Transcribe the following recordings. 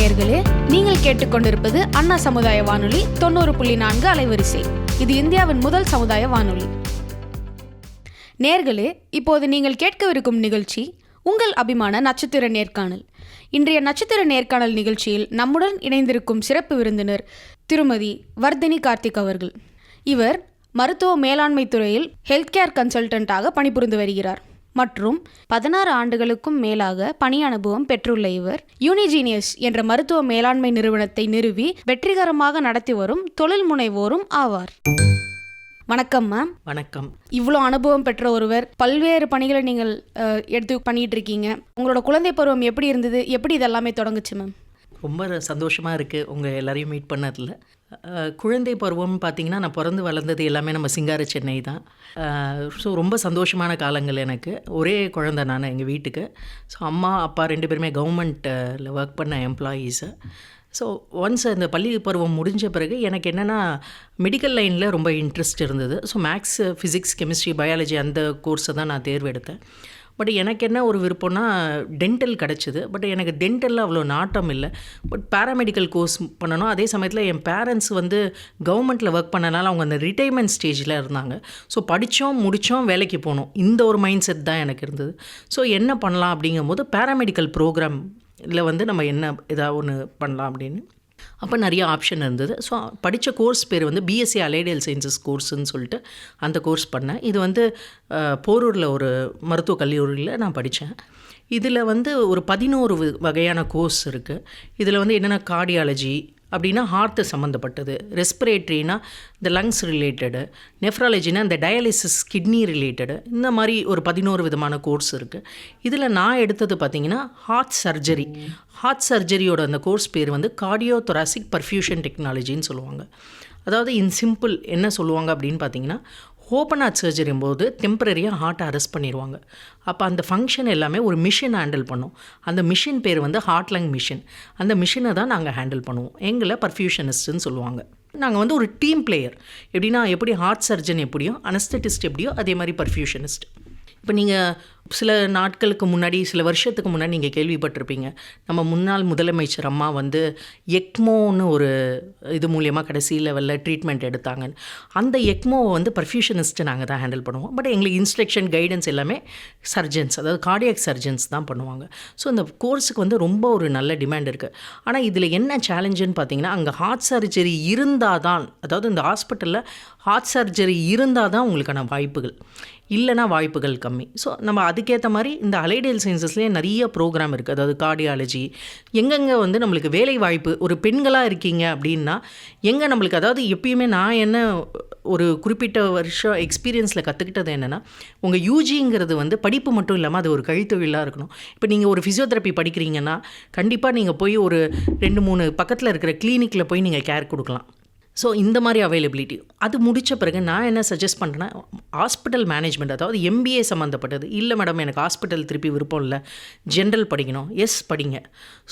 நேயர்களே, நீங்கள் கேட்டுக்கொண்டிருப்பது அண்ணா சமுதாய வானொலி 90.4 அலைவரிசை. இது இந்தியாவின் முதல் சமுதாய வானொலி. நேயர்களே, இப்போது நீங்கள் கேட்கவிருக்கும் நிகழ்ச்சி உங்கள் அபிமான நட்சத்திர நேர்காணல். இன்றைய நட்சத்திர நேர்காணல் நிகழ்ச்சியில் நம்முடன் இணைந்திருக்கும் சிறப்பு விருந்தினர் திருமதி வர்தினி கார்த்திக் அவர்கள். இவர் மருத்துவ மேலாண்மை துறையில் ஹெல்த் கேர் கன்சல்டன்ட்டாக பணிபுரிந்து வருகிறார் மற்றும் 16 ஆண்டுகளுக்கும் மேலாக பணி அனுபவம் பெற்றுள்ள இவர் யூனிஜீனியஸ் என்ற மருத்துவ மேலாண்மை நிறுவனத்தை நிறுவி வெற்றிகரமாக நடத்தி வரும் தொழில் முனைவோரும் ஆவார். வணக்கம் மேம். வணக்கம். இவ்வளோ அனுபவம் பெற்ற ஒருவர், பல்வேறு பணிகளை நீங்கள் எடுத்து பண்ணிட்டு இருக்கீங்க. உங்களோட குழந்தை பருவம் எப்படி இருந்தது? எப்படி இதெல்லாமே தொடங்குச்சு மேம்? ரொம்ப சந்தோஷமாக இருக்குது உங்கள் எல்லாரையும் மீட் பண்ணதில். குழந்தை பருவம் பார்த்திங்கன்னா, நான் பிறந்து வளர்ந்தது எல்லாமே நம்ம சிங்கார சென்னை தான். ஸோ ரொம்ப சந்தோஷமான காலங்கள் எனக்கு. ஒரே குழந்தை நான் எங்கள் வீட்டுக்கு. ஸோ அம்மா அப்பா 2 பேருமே கவர்மெண்ட்டில் ஒர்க் பண்ண எம்ப்ளாயீஸு. ஸோ ஒன்ஸ் அந்த பள்ளி பருவம் முடிஞ்ச பிறகு எனக்கு என்னென்னா மெடிக்கல் லைனில் ரொம்ப இன்ட்ரெஸ்ட் இருந்தது. So maths, physics, chemistry, biology அந்த கோர்ஸை தான் நான் தேர்வெடுத்தேன். பட் எனக்கு என்ன ஒரு விருப்பம்னா டென்டல் கிடச்சிது. பட் எனக்கு டென்டலில் அவ்வளோ நாட்டம் இல்லை. பட் பேராமெடிக்கல் கோர்ஸ் பண்ணணும். அதே சமயத்தில் என் பேரண்ட்ஸ் கவர்மெண்ட்டில் ஒர்க் பண்ணனால அவங்க அந்த ரிட்டைர்மெண்ட் ஸ்டேஜில் இருந்தாங்க. ஸோ முடித்தோம் வேலைக்கு போகணும், இந்த ஒரு மைண்ட் செட் தான் எனக்கு இருந்தது. ஸோ என்ன பண்ணலாம் அப்படிங்கும்போது பேராமெடிக்கல் ப்ரோக்ராம் இல்லை நம்ம என்ன ஏதாவது ஒன்று பண்ணலாம் அப்படின்னு அப்போ நிறைய ஆப்ஷன் இருந்தது. ஸோ படித்த கோர்ஸ் பேர் பிஎஸ்சி அலைடல் சயின்சஸ் கோர்ஸுன்னு சொல்லிட்டு அந்த கோர்ஸ் பண்ணேன். இது போரூரில் ஒரு மருத்துவக் கல்லூரியில் நான் படித்தேன். இதில் ஒரு 11 வகையான கோர்ஸ் இருக்குது. இதில் என்னென்னா கார்டியாலஜி அப்படின்னா ஹார்ட்டு சம்மந்தப்பட்டது, ரெஸ்பிரேட்ரினா இந்த லங்ஸ் ரிலேட்டடு, நெஃப்ராலஜினா இந்த டயாலிசிஸ் கிட்னி ரிலேட்டடு, இந்த மாதிரி ஒரு 11 விதமான கோர்ஸ் இருக்குது. இதில் நான் எடுத்தது பார்த்திங்கன்னா ஹார்ட் சர்ஜரியோட அந்த கோர்ஸ் பேர் கார்டியோ தொராசிக் பர்ஃபியூஷன் டெக்னாலஜின்னு சொல்லுவாங்க. அதாவது இன் சிம்பிள் என்ன சொல்லுவாங்க அப்படின்னு பார்த்தீங்கன்னா, ஓப்பன் ஹார்ட் சர்ஜரியும் போது டெம்பரரியாக ஹார்ட்டை அரெஸ்ட் பண்ணிடுவாங்க. அப்போ அந்த ஃபங்க்ஷன் எல்லாமே ஒரு மிஷின் ஹேண்டில் பண்ணும். அந்த மிஷின் பேர் ஹார்ட் லங் மிஷின். அந்த மிஷினை தான் நாங்கள் ஹேண்டில் பண்ணுவோம். எங்களை பர்ஃபியூஷனிஸ்ட்டுன்னு சொல்லுவாங்க. நாங்கள் ஒரு டீம் பிளேயர். எப்படின்னா, எப்படி ஹார்ட் சர்ஜன் எப்படியோ, அனஸ்தட்டிஸ்ட் எப்படியோ, அதே மாதிரி பர்ஃபியூஷனிஸ்ட். இப்போ நீங்கள் சில நாட்களுக்கு முன்னாடி, சில வருஷத்துக்கு முன்னாடி நீங்கள் கேள்விப்பட்டிருப்பீங்க, நம்ம முன்னாள் முதலமைச்சர் அம்மா எக்மோன்னு ஒரு இது மூலியமாக கடைசி லெவலில் ட்ரீட்மெண்ட் எடுத்தாங்கன்னு. அந்த எக்மோவை பர்ஃபியூஷனிஸ்ட்டு நாங்கள் தான் ஹேண்டில் பண்ணுவோம். பட் எங்களுக்கு இன்ஸ்ட்ரக்ஷன் கைடன்ஸ் எல்லாமே சர்ஜன்ஸ், அதாவது கார்டியாக் சர்ஜன்ஸ் தான் பண்ணுவாங்க. ஸோ இந்த கோர்ஸுக்கு ரொம்ப ஒரு நல்ல டிமாண்ட் இருக்குது. ஆனால் இதில் என்ன சேலஞ்சுன்னு பார்த்தீங்கன்னா, அங்கே ஹார்ட் சர்ஜரி இருந்தால் தான், அதாவது இந்த ஹாஸ்பிட்டலில் ஹார்ட் சர்ஜரி இருந்தால் தான் உங்களுக்கான வாய்ப்புகள், இல்லைனா வாய்ப்புகள் கம்மி. ஸோ நம்ம அதுக்கேற்ற மாதிரி இந்த அலைடல் சயின்சஸ்லேயே நிறைய ப்ரோக்ராம் இருக்குது. அதாவது கார்டியாலஜி எங்கெங்கே நம்மளுக்கு வேலை வாய்ப்பு, ஒரு பெண்களாக இருக்கீங்க அப்படின்னா எங்கே நம்மளுக்கு, அதாவது எப்பயுமே நான் என்ன ஒரு குறிப்பிட்ட வருஷம் எக்ஸ்பீரியன்ஸில் கற்றுக்கிட்டது என்னென்னா, உங்கள் யூஜிங்கிறது படிப்பு மட்டும் இல்லாமல் அது ஒரு கழித்தொழிலாக இருக்கணும். இப்போ நீங்கள் ஒரு ஃபிசியோதெரப்பி படிக்கிறீங்கன்னா கண்டிப்பாக நீங்கள் போய் ஒரு 2-3 பக்கத்தில் இருக்கிற கிளினிக்கில் போய் நீங்கள் கேர் கொடுக்கலாம். ஸோ இந்த மாதிரி அவைலபிலிட்டி. அது முடித்த பிறகு நான் என்ன சஜஸ்ட் பண்ணுறேன்னா, ஹாஸ்பிட்டல் மேனேஜ்மெண்ட், அதாவது எம்பிஏ சம்மந்தப்பட்டது. இல்லை மேடம், எனக்கு ஹாஸ்பிட்டல் திருப்பி விருப்பம் இல்லை, ஜென்ரல் படிக்கணும். எஸ், படிங்க.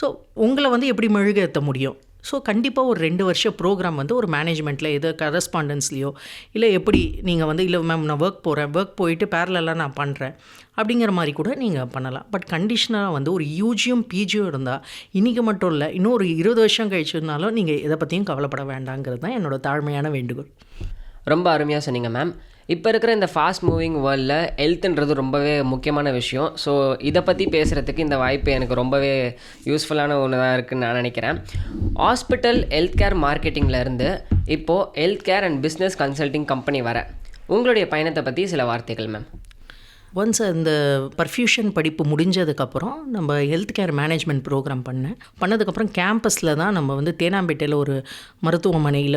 ஸோ உங்களை எப்படி மெழுகேற்ற முடியும்? ஸோ கண்டிப்பாக ஒரு 2 வருஷம் ப்ரோக்ராம் ஒரு மேனேஜ்மெண்ட்டில் எதோ கரஸ்பாண்டன்ஸ்லையோ, இல்லை எப்படி நீங்கள் இல்லை மேம் நான் ஒர்க் போயிட்டு பேரலாக நான் பண்ணுறேன் அப்படிங்கிற மாதிரி கூட நீங்கள் பண்ணலாம். பட் கண்டிஷனாக ஒரு யூஜியும் பிஜியும் இருந்தால் இன்றைக்கி மட்டும் இல்லை, இன்னும் ஒரு 20 வருஷம் கழிச்சுருந்தாலும் நீங்கள் எதை பற்றியும் கவலைப்பட வேண்டாங்கிறது தான் என்னோடய தாழ்மையான வேண்டுகோள். ரொம்ப அருமையாக சொன்னீங்க மேம். இப்போ இருக்கிற இந்த ஃபாஸ்ட் மூவிங் வேர்ல்டில் ஹெல்த்துன்றது ரொம்பவே முக்கியமான விஷயம். ஸோ இதை பற்றி பேசுகிறதுக்கு இந்த வாய்ப்பு எனக்கு ரொம்பவே யூஸ்ஃபுல்லான ஒன்று தான் இருக்குதுன்னு நான் நினைக்கிறேன். ஹாஸ்பிட்டல் ஹெல்த் கேர் மார்க்கெட்டிங்கிலேருந்து இப்போது health care and business consulting company வர உங்களுடைய பயணத்தை பற்றி சில வார்த்தைகள் மேம். ஒன்ஸ் அந்த பர்ஃபியூஷன் படிப்பு முடிஞ்சதுக்கப்புறம் நம்ம ஹெல்த் கேர் மேனேஜ்மெண்ட் ப்ரோக்ராம் பண்ணதுக்கப்புறம் கேம்பஸில் தான் நம்ம தேனாம்பேட்டையில் ஒரு மருத்துவமனையில்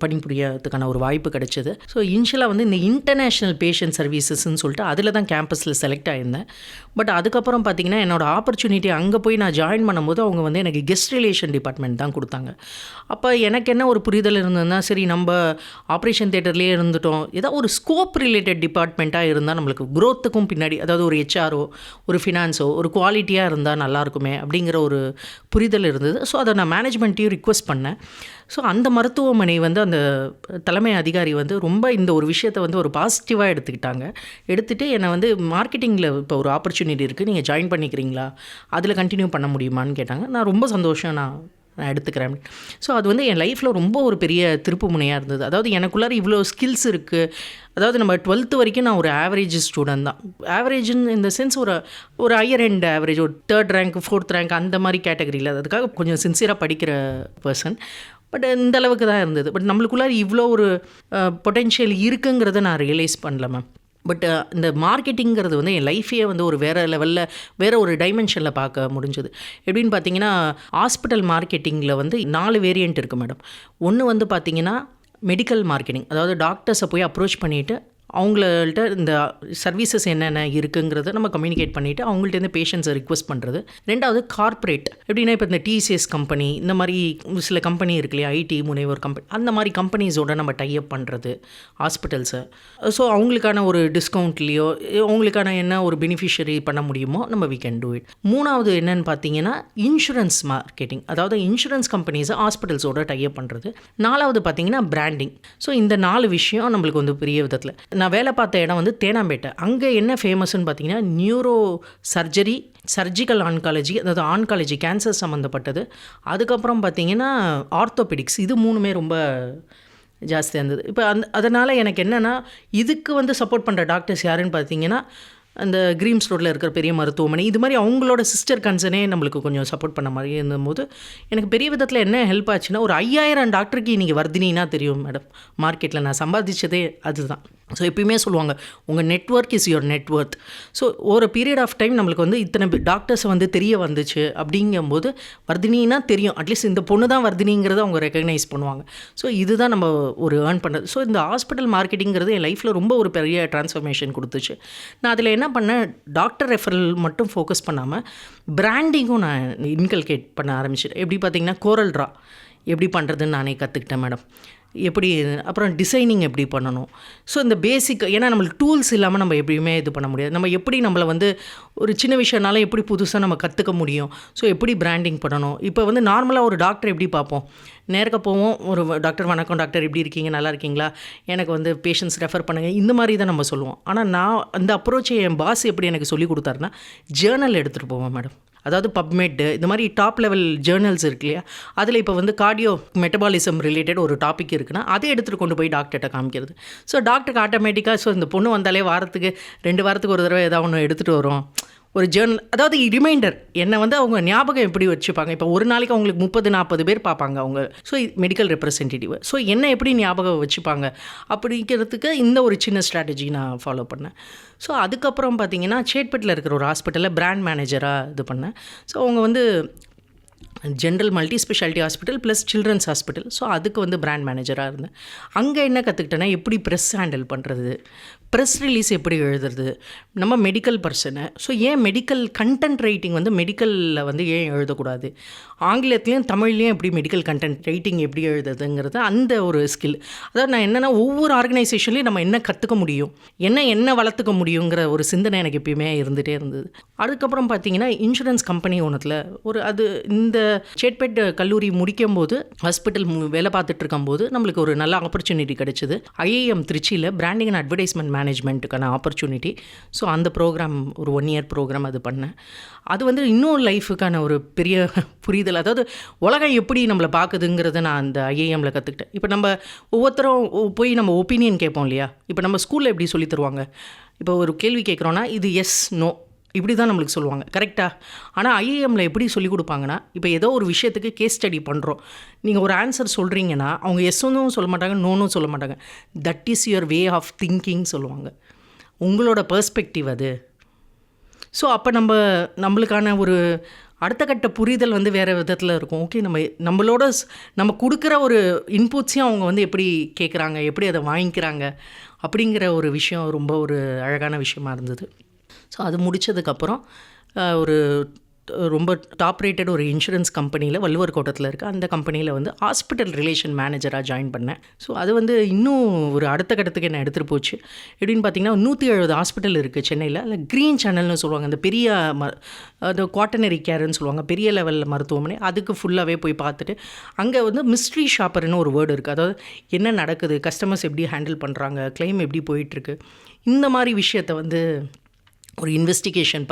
பணிபுரியறதுக்கான ஒரு வாய்ப்பு கிடைச்சிது. ஸோ இனிஷியலாக இந்த இன்டர்நேஷ்னல் பேஷண்ட் சர்வீசஸ்ன்னு சொல்லிட்டு அதில் தான் கேம்பஸில் செலக்ட் ஆகியிருந்தேன். பட் அதுக்கப்புறம் பார்த்திங்கன்னா, என்னோடய ஆப்பர்ச்சுனிட்டி அங்கே போய் நான் ஜாயின் பண்ணும்போது அவங்க எனக்கு கெஸ்ட் ரிலேஷன் டிபார்ட்மெண்ட் தான் கொடுத்தாங்க. அப்போ எனக்கு என்ன ஒரு புரிதல் இருந்ததுன்னா, சரி நம்ம ஆப்ரேஷன் தியேட்டர்லேயே இருந்துட்டோம், ஏதாவது ஒரு ஸ்கோப் ரிலேட்டட் டிபார்ட்மெண்ட்டாக இருந்தால் நம்மளுக்கு க்ரோத்துக்கும் பின்னாடி, அதாவது ஒரு ஹெச்ஆரோ ஒரு ஃபினான்ஸோ ஒரு குவாலிட்டியாக இருந்தால் நல்லாயிருக்குமே அப்படிங்கிற ஒரு புரிதல் இருந்தது. ஸோ அதை நான் மேனேஜ்மெண்ட்டையும் ரிக்வெஸ்ட் பண்ணேன். ஸோ அந்த மருத்துவமனை வந்து அந்த தலைமை அதிகாரி வந்து ரொம்ப இந்த ஒரு விஷயத்தை வந்து ஒரு பாசிட்டிவாக எடுத்துக்கிட்டாங்க. எடுத்துகிட்டு என்னை வந்து மார்க்கெட்டிங்கில் இப்போ ஒரு ஆப்பர்ச்சுனிட்டி இருக்குது, நீங்கள் ஜாயின் பண்ணிக்கிறீங்களா, அதில் கண்டினியூ பண்ண முடியுமான்னு கேட்டாங்க. நான் ரொம்ப சந்தோஷம், நான் எடுத்துக்கிறேன். ஸோ அது வந்து என் லைஃப்பில் ரொம்ப ஒரு பெரிய திருப்பு முனையாக இருந்தது. அதாவது எனக்குள்ளார இவ்வளோ ஸ்கில்ஸ் இருக்குது. அதாவது நம்ம 12th வரைக்கும் நான் ஒரு ஆவரேஜ் ஸ்டூடெண்ட் தான். ஆவரேஜ்னு இந்த சென்ஸ் ஒரு ஹையர் எண்ட் ஆவரேஜ், ஒரு 3rd ரேங்க் 4th ரேங்க் அந்த மாதிரி கேட்டகரியில், அதுக்காக கொஞ்சம் சின்சியராக படிக்கிற பர்சன். பட் இந்த அளவுக்கு தான் இருந்தது. பட் நம்மளுக்குள்ளார இவ்வளோ ஒரு பொட்டென்ஷியல் இருக்குங்கிறத நான் ரியலைஸ் பண்ணல மேம். பட் இந்த மார்க்கெட்டிங்கிறது வந்து என் லைஃபையே வந்து ஒரு வேறு லெவலில், வேறு ஒரு டைமென்ஷனில் பார்க்க முடிஞ்சது. எப்படின்னு பார்த்தீங்கன்னா, ஹாஸ்பிட்டல் மார்க்கெட்டிங்கில் வந்து 4 வேரியண்ட் இருக்குது மேடம். ஒன்று வந்து பார்த்தீங்கன்னா மெடிக்கல் மார்க்கெட்டிங், அதாவது டாக்டர்ஸை போய் அப்ரோச் பண்ணிவிட்டு அவங்கள்ட்ட இந்த சர்வீசஸ் என்னென்ன இருக்குங்கிறத நம்ம கம்யூனிகேட் பண்ணிவிட்டு அவங்கள்ட்ட பேஷண்ட்ஸை ரிக்வெஸ்ட் பண்ணுறது. ரெண்டாவது கார்ப்பரேட், எப்படின்னா இப்போ இந்த டிசிஎஸ் கம்பெனி, இந்த மாதிரி சில கம்பெனி இருக்கு இல்லையா, ஐடி முனைவர் கம்பெனி, அந்த மாதிரி கம்பெனிஸோட நம்ம டைப் பண்ணுறது ஹாஸ்பிட்டல்ஸை. ஸோ அவங்களுக்கான ஒரு டிஸ்கவுண்ட்லேயோ அவங்களுக்கான என்ன ஒரு பெனிஃபிஷரி பண்ண முடியுமோ நம்ம வி கேன் டூ இட். மூணாவது என்னன்னு பார்த்தீங்கன்னா இன்சூரன்ஸ் மார்க்கெட்டிங், அதாவது இன்சூரன்ஸ் கம்பெனிஸை ஹாஸ்பிட்டல்ஸோட டைப் பண்ணுறது. நாலாவது பார்த்தீங்கன்னா பிராண்டிங். ஸோ இந்த 4 விஷயம் நம்மளுக்கு வந்து பெரிய விதத்தில். நான் வேலை பார்த்த இடம் வந்து தேனாம்பேட்டை. அங்கே என்ன ஃபேமஸ்ன்னு பார்த்தீங்கன்னா நியூரோ சர்ஜரி, சர்ஜிக்கல் ஆன்காலஜி, அதாவது ஆன்காலஜி கேன்சர் சம்மந்தப்பட்டது. அதுக்கப்புறம் பார்த்தீங்கன்னா ஆர்த்தோபெடிக்ஸ், இது 3மே ரொம்ப ஜாஸ்தியாக இருந்தது. இப்போ அதனால் எனக்கு என்னென்னா, இதுக்கு வந்து சப்போர்ட் பண்ணுற டாக்டர்ஸ் யாருன்னு பார்த்தீங்கன்னா அந்த கிரீம்ஸ் ரோட்டில் இருக்கிற பெரிய மருத்துவமனை, இது மாதிரி அவங்களோட சிஸ்டர் கன்சர்னே நம்மளுக்கு கொஞ்சம் சப்போர்ட் பண்ண மாதிரி இருந்தபோது எனக்கு பெரிய விதத்தில் என்ன ஹெல்ப் ஆச்சுன்னா, ஒரு 5000 டாக்டருக்கு இன்றைக்கி வர்தினின்னா தெரியும் மேடம். மார்க்கெட்டில் நான் சம்பாதிச்சதே அதுதான். ஸோ எப்பயுமே சொல்லுவாங்க, உங்கள் network is your net worth. So ஒரு பீரியட் ஆஃப் டைம் நம்மளுக்கு வந்து இத்தனை டாக்டர்ஸை வந்து தெரிய வந்துச்சு அப்படிங்கும்போது வர்தினின்னா தெரியும், அட்லீஸ்ட் இந்த பொண்ணு தான் வர்தினிங்கிறத அவங்க ரெக்கக்னைஸ் பண்ணுவாங்க. ஸோ இதுதான் நம்ம ஒரு ஏர்ன் பண்ணுறது. ஸோ இந்த ஹாஸ்பிட்டல் மார்க்கெட்டிங்கிறது என் லைஃப்பில் ரொம்ப ஒரு பெரிய ட்ரான்ஸ்ஃபர்மேஷன் கொடுத்துச்சு. நான் அதில் என்ன பண்ணேன், டாக்டர் ரெஃபரல் மட்டும் ஃபோக்கஸ் பண்ணாமல் பிராண்டிங்கும் நான் இன்கல்கேட் பண்ண ஆரம்பிச்சிட்டேன். எப்படி பார்த்தீங்கன்னா கோரல் ட்ரா எப்படி பண்ணுறதுன்னு நானே கற்றுக்கிட்டேன் மேடம். எப்படி, அப்புறம் டிசைனிங் எப்படி பண்ணணும். ஸோ இந்த பேசிக், ஏன்னா நம்மளுக்கு டூல்ஸ் இல்லாமல் நம்ம எப்படியுமே இது பண்ண முடியாது. நம்ம எப்படி நம்மளை வந்து ஒரு சின்ன விஷயம்னால எப்படி புதுசாக நம்ம கற்றுக்க முடியும். ஸோ எப்படி பிராண்டிங் பண்ணணும். இப்போ வந்து நார்மலாக ஒரு டாக்டர் எப்படி பார்ப்போம், நேரக்க போவோம், ஒரு டாக்டர் வணக்கம் டாக்டர் எப்படி இருக்கீங்க, நல்லா இருக்கீங்களா, எனக்கு வந்து பேஷண்ட்ஸ் ரெஃபர் பண்ணுங்கள், இந்த மாதிரி தான் நம்ம சொல்லுவோம். ஆனால் நான் அந்த அப்ரோச்சை என் பாஸ் எப்படி எனக்கு சொல்லி கொடுத்தாருன்னா, ஜேர்னல் எடுத்துகிட்டு போவேன் மேடம். அதாவது பப்மெட், இந்த மாதிரி டாப் லெவல் ஜேர்னல்ஸ் இருக்கு இல்லையா, அதில் இப்போ வந்து கார்டியோ மெட்டபாலிசம் ரிலேட்டட் ஒரு டாபிக் இருக்குன்னா அதை எடுத்துகிட்டு கொண்டு போய் டாக்டர்கிட்ட காமிக்கிறது. ஸோ டாக்டருக்கு ஆட்டோமேட்டிக்காக, ஸோ இந்த பொண்ணு வந்தாலே வாரத்துக்கு 2 வாரத்துக்கு ஒரு தடவை ஏதாவது ஒன்று எடுத்துகிட்டு வரும் ஒரு ஜேர்னல், அதாவது ரிமைண்டர். என்னை வந்து அவங்க ஞாபகம் எப்படி வச்சுப்பாங்க. இப்போ ஒரு நாளைக்கு அவங்களுக்கு 30-40 பேர் பார்ப்பாங்க அவங்க, ஸோ மெடிக்கல் ரெப்ரசன்டேட்டிவ். ஸோ என்ன எப்படி ஞாபகம் வச்சுப்பாங்க அப்படிங்கிறதுக்கு இந்த ஒரு சின்ன ஸ்ட்ராட்டஜி நான் ஃபாலோ பண்ணேன். ஸோ அதுக்கப்புறம் பார்த்தீங்கன்னா சேட்பட்டில் இருக்கிற ஒரு ஹாஸ்பிட்டலில் பிராண்ட் மேனேஜராக இது பண்ணேன். ஸோ அவங்க வந்து general multi speciality hospital plus children's hospital. So அதுக்கு வந்து பிராண்ட் மேனேஜராக இருந்தேன். அங்கே என்ன கற்றுக்கிட்டேன்னா, எப்படி ப்ரெஸ் ஹேண்டில் பண்ணுறது, ப்ரெஸ் ரிலீஸ் எப்படி எழுதுறது, நம்ம மெடிக்கல் பர்சனை. ஸோ ஏன் மெடிக்கல் கண்டென்ட் ரைட்டிங் வந்து மெடிக்கலில் வந்து ஏன் எழுதக்கூடாது, ஆங்கிலத்துலேயும் தமிழ்லேயும் எப்படி மெடிக்கல் கண்டென்ட் ரைட்டிங் எப்படி எழுதுறதுங்கிறது அந்த ஒரு ஸ்கில். அதாவது நான் என்னென்னா, ஒவ்வொரு ஆர்கனைசேஷன்லேயும் நம்ம என்ன கற்றுக்க முடியும், என்ன வளர்த்துக்க முடியுங்கிற ஒரு சிந்தனை எனக்கு எப்பயுமே இருந்துகிட்டே இருந்தது. அதுக்கப்புறம் பார்த்தீங்கன்னா இன்சூரன்ஸ் கம்பெனி ஒன்றுத்தில் அது இந்த சேட்பேட் கல்லூரி முடிக்கும் போது ஹாஸ்பிட்டல் வேலை பார்த்துட்டு இருக்கும்போது நம்மளுக்கு ஒரு நல்ல ஆப்பர்ச்சுனிட்டி கிடைச்சிது. ஐஏஎம் திருச்சியில் பிராண்டிங் அண்ட் அட்வர்டைஸ்மெண்ட் மேனேஜ்மெண்ட்டுக்கான ஆப்பர்ச்சுனிட்டி. ஸோ அந்த ப்ரோக்ராம் ஒரு 1 year ப்ரோக்ராம் அது பண்ணேன். அது வந்து இன்னும் லைஃபுக்கான ஒரு பெரிய புரிதல். அதாவது உலகம் எப்படி நம்மளை பார்க்குதுங்கிறத நான் அந்த ஐஏஎம்மில் கற்றுக்கிட்டேன். இப்போ நம்ம ஒவ்வொருத்தரும் போய் நம்ம ஒப்பீனியன் கேட்போம் இல்லையா. இப்போ நம்ம ஸ்கூலில் எப்படி சொல்லி தருவாங்க, இப்போ ஒரு கேள்வி கேட்குறோன்னா இது எஸ் நோ இப்படி தான் நம்மளுக்கு சொல்லுவாங்க, கரெக்டாக. ஆனால் ஐஏஎம்மில் எப்படி சொல்லிக் கொடுப்பாங்கன்னா, இப்போ ஏதோ ஒரு விஷயத்துக்கு கேஸ் ஸ்டடி பண்ணுறோம், நீங்கள் ஒரு ஆன்சர் சொல்கிறீங்கன்னா அவங்க எஸ்ஸும் சொல்ல மாட்டாங்க, நோனும் சொல்ல மாட்டாங்க. That is your way of thinking சொல்லுவாங்க, உங்களோட பெர்ஸ்பெக்டிவ் அது. ஸோ அப்போ நம்மளுக்கான ஒரு அடுத்த கட்ட புரிதல் வந்து வேறு விதத்தில் இருக்கும். ஓகே, நம்ம கொடுக்குற ஒரு இன்புட்ஸையும் அவங்க வந்து எப்படி கேட்குறாங்க, எப்படி அதை வாங்கிக்கிறாங்க அப்படிங்கிற ஒரு விஷயம் ரொம்ப ஒரு அழகான விஷயமா இருந்தது. ஸோ அது முடித்ததுக்கப்புறம் ஒரு ரொம்ப டாப் ரேட்டட் ஒரு இன்சூரன்ஸ் கம்பெனியில் வள்ளுவர் கோட்டத்தில் இருக்குது. அந்த கம்பெனியில் வந்து ஹாஸ்பிட்டல் ரிலேஷன் மேனேஜராக ஜாயின் பண்ணேன். ஸோ அது வந்து இன்னும் ஒரு அடுத்த கட்டத்துக்கு என்ன எடுத்துகிட்டு போச்சு. எப்படின்னு பார்த்தீங்கன்னா 170 ஹாஸ்பிட்டல் இருக்குது சென்னையில். அதில் க்ரீன் சேனல்னு சொல்லுவாங்க, அந்த பெரிய அது குவாட்டனரி கேர்ன்னு சொல்லுவாங்க, பெரிய லெவலில் மருத்துவமனை. அதுக்கு ஃபுல்லாகவே போய் பார்த்துட்டு அங்கே வந்து மிஸ்ட்ரி ஷாப்பர்னு ஒரு வேர்டு இருக்குது. அதாவது என்ன நடக்குது, கஸ்டமர்ஸ் எப்படி ஹேண்டில் பண்ணுறாங்க, கிளைம் எப்படி போயிட்டுருக்கு, இந்த மாதிரி விஷயத்தை வந்து ஒரு இன்வெஸ்டிகேஷன்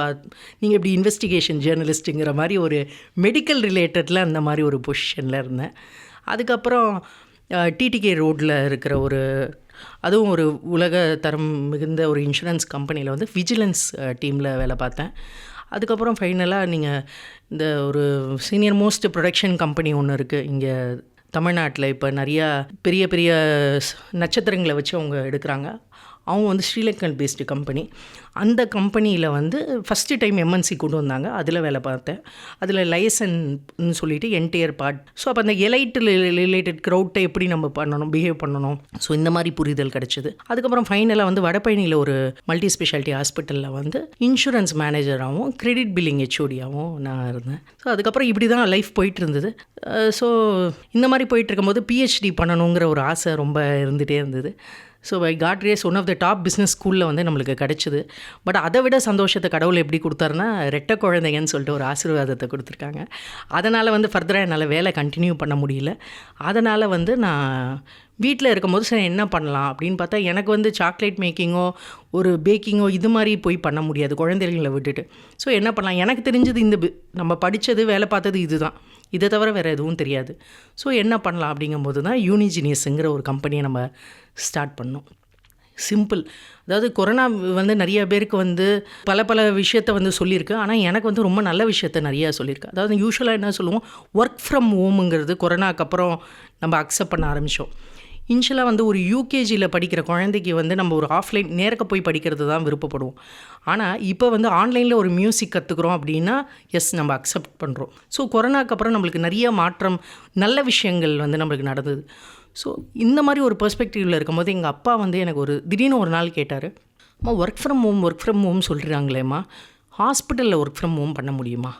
நீங்கள் எப்படி இன்வெஸ்டிகேஷன் ஜேர்னலிஸ்ட்டுங்கிற மாதிரி ஒரு மெடிக்கல் ரிலேட்டடில் அந்த மாதிரி ஒரு பொசிஷனில் இருந்தேன். அதுக்கப்புறம் டிடிகே ரோட்டில் இருக்கிற அதுவும் ஒரு உலக தரம் மிகுந்த ஒரு இன்சூரன்ஸ் கம்பெனியில் வந்து விஜிலன்ஸ் டீமில் வேலை பார்த்தேன். அதுக்கப்புறம் ஃபைனலாக நீங்கள் இந்த ஒரு சீனியர் மோஸ்ட் ப்ரொடக்ஷன் கம்பெனி ஒன்று இருக்குது இங்கே தமிழ்நாட்டில். இப்போ நிறையா பெரிய பெரிய நட்சத்திரங்களை வச்சு அவங்க எடுக்கிறாங்க. அவங்க வந்து ஸ்ரீலங்கன் பேஸ்டு கம்பெனி. அந்த கம்பெனியில் வந்து ஃபஸ்ட்டு டைம் எம்என்சி கொண்டு வந்தாங்க. அதில் வேலை பார்த்தேன். அதில் லைசன்னு சொல்லிட்டு என்டையர் பார்ட். ஸோ அப்போ அந்த எலைட் ரிலேட்டட் க்ரௌட்டை எப்படி நம்ம பிஹேவ் பண்ணணும், ஸோ இந்த மாதிரி புரிதல் கிடச்சிது. அதுக்கப்புறம் ஃபைனலாக வந்து வடபழனியில் ஒரு மல்டி ஸ்பெஷாலிட்டி ஹாஸ்பிட்டலில் வந்து இன்சூரன்ஸ் மேனேஜராகவும் கிரெடிட் பில்லிங் ஹெச்ஓடியாகவும் நான் இருந்தேன். ஸோ அதுக்கப்புறம் இப்படி தான் லைஃப் போயிட்டு இருந்தது. ஸோ இந்த மாதிரி போயிட்டு இருக்கும்போது பிஹெச்டி பண்ணணுங்கிற ஒரு ஆசை ரொம்ப இருந்துகிட்டே இருந்தது. So I got race one of the top business ஸ்கூலில் வந்து நம்மளுக்கு கிடச்சிது. பட் அதை விட சந்தோஷத்தை கடவுள் எப்படி கொடுத்தாருன்னா, ரெட்டை குழந்தைங்கன்னு சொல்லிட்டு ஒரு ஆசீர்வாதத்தை கொடுத்துருக்காங்க. அதனால் வந்து ஃபர்தராக என்னால் வேலை கண்டினியூ பண்ண முடியல. அதனால் வந்து நான் வீட்டில் இருக்கும்போது சரி என்ன பண்ணலாம் அப்படின்னு பார்த்தா, எனக்கு வந்து சாக்லேட் மேக்கிங்கோ ஒரு பேக்கிங்கோ இது மாதிரி போய் பண்ண முடியாது குழந்தைகளை விட்டுட்டு. ஸோ என்ன பண்ணலாம், எனக்கு தெரிஞ்சது நம்ம படித்தது வேலை பார்த்தது இது தான், இதை தவிர வேறு எதுவும் தெரியாது. ஸோ என்ன பண்ணலாம் அப்படிங்கும்போது தான் யூனிஜினியஸுங்கிற ஒரு கம்பெனியை நம்ம ஸ்டார்ட் பண்ணோம். சிம்பிள். அதாவது கொரோனா வந்து நிறைய பேருக்கு வந்து பல விஷயத்த வந்து சொல்லியிருக்கு. ஆனால் எனக்கு வந்து ரொம்ப நல்ல விஷயத்த நிறையா சொல்லியிருக்கு. அதாவது யூஸ்வலாக என்ன சொல்லுவோம், ஒர்க் ஃப்ரம் ஹோமுங்கிறது கொரோனாக்கு அப்புறம் நம்ம அக்செப்ட் பண்ண ஆரம்பித்தோம். இனிஷியலாக வந்து ஒரு யூகேஜியில் படிக்கிற குழந்தைக்கு வந்து நம்ம ஒரு ஆஃப்லைன் நேரக்க போய் படிக்கிறது தான் விருப்பப்படுவோம். ஆனால் இப்போ வந்து ஆன்லைனில் ஒரு மியூசிக் கற்றுக்குறோம் அப்படின்னா எஸ் நம்ம அக்செப்ட் பண்ணுறோம். ஸோ கொரோனாக்கு அப்புறம் நம்மளுக்கு நிறைய மாற்றம், நல்ல விஷயங்கள் வந்து நம்மளுக்கு நடந்தது. ஸோ இந்த மாதிரி ஒரு பெர்ஸ்பெக்டிவில் இருக்கும்போது எங்கள் அப்பா வந்து எனக்கு திடீர்னு ஒரு நாள் கேட்டார், அம்மா ஒர்க் ஃப்ரம் ஹோம் சொல்கிறாங்களேம்மா, ஹாஸ்பிட்டலில் ஒர்க் ஃப்ரம் ஹோம் பண்ண முடியுமா?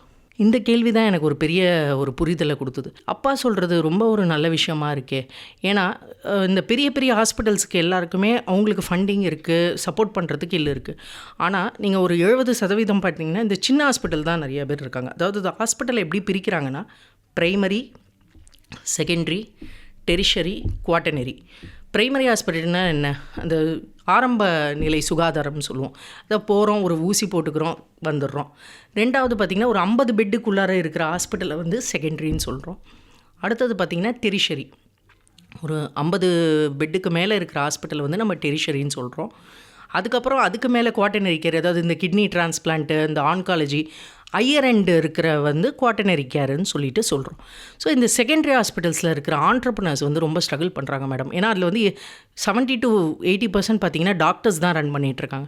இந்த கேள்வி தான் எனக்கு ஒரு பெரிய ஒரு புரிதலை கொடுத்தது. அப்பா சொல்கிறது ரொம்ப ஒரு நல்ல விஷயமா இருக்கே. ஏன்னா இந்த பெரிய பெரிய ஹாஸ்பிட்டல்ஸுக்கு எல்லாருக்குமே அவங்களுக்கு ஃபண்டிங் இருக்குது, சப்போர்ட் பண்ணுறதுக்கு இல்லை இருக்குது. ஆனால் நீங்கள் ஒரு 70% பார்த்தீங்கன்னா இந்த சின்ன ஹாஸ்பிட்டல் தான் நிறைய பேர் இருக்காங்க. அதாவது இந்த ஹாஸ்பிட்டலை எப்படி பிரிக்கிறாங்கன்னா, primary, secondary, tertiary, quaternary. Primary ஹாஸ்பிட்டல்னால் என்ன, அந்த ஆரம்ப நிலை சுகாதாரம்னு சொல்லுவோம். அதை போகிறோம், ஒரு ஊசி போட்டுக்கிறோம், வந்துடுறோம். ரெண்டாவது பார்த்திங்கன்னா ஒரு 50 பெட்டுக்குள்ளார இருக்கிற ஹாஸ்பிட்டலை வந்து செகண்டரின்னு சொல்கிறோம். அடுத்தது பார்த்திங்கன்னா டெரிஷரி, ஒரு 50 பெட்டுக்கு மேலே இருக்கிற ஹாஸ்பிட்டல் வந்து நம்ம டெரிஷரின்னு சொல்கிறோம். அதுக்கப்புறம் அதுக்கு மேலே குவாட்டனரி கேர், அதாவது இந்த கிட்னி டிரான்ஸ்பிளான்ட்டு, இந்த ஆன்காலஜி, ஹையர் எண்ட் இருக்கிற வந்து குவாட்டனரி கேருன்னு சொல்லிட்டு சொல்கிறோம். ஸோ இந்த செகண்டரி ஹாஸ்பிட்டல்ஸில் இருக்கிற ஆண்டர்ப்ரனர்ஸ் வந்து ரொம்ப ஸ்ட்ரகிள் பண்ணுறாங்க மேடம். ஏன்னா அதில் வந்து 70 to 80% பார்த்திங்கன்னா டாக்டர்ஸ் தான் ரன் பண்ணிகிட்ருக்காங்க.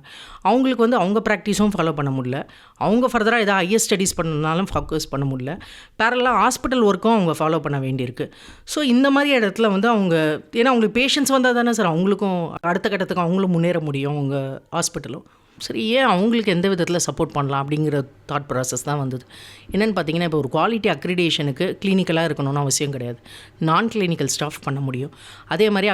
அவங்களுக்கு வந்து அவங்க ப்ராக்டிஸும் ஃபாலோ பண்ண முடியல, அவங்க ஃபர்தராக ஏதாவது ஹையர் ஸ்டடீஸ் பண்ணனாலும் ஃபோக்கஸ் பண்ண முடியல, பேரலாக ஹாஸ்பிட்டல் ஒர்க்கும் அவங்க ஃபாலோ பண்ண வேண்டியிருக்கு. ஸோ இந்த மாதிரி இடத்துல வந்து ஏன்னா அவங்களுக்கு பேஷண்ட்ஸ் வந்தால் தானே சார் அவங்களுக்கும் அடுத்த கட்டத்துக்கு அவங்களும் முன்னேற முடியும் அவங்க ஹாஸ்பிட்டலும். சரி, ஏன் அவங்களுக்கு எந்த விதத்தில் சப்போர்ட் பண்ணலாம் அப்படிங்கிற தாட் ப்ராசஸ் தான் வந்தது. என்னென்னு பார்த்தீங்கன்னா, இப்போ ஒரு குவாலிட்டி அக்ரிடேஷனுக்கு கிளினிக்கலாக இருக்கணும்னு அவசியம் கிடையாது, நான் கிளினிக்கல் ஸ்டாஃப் பண்ண முடியும். அதே மாதிரி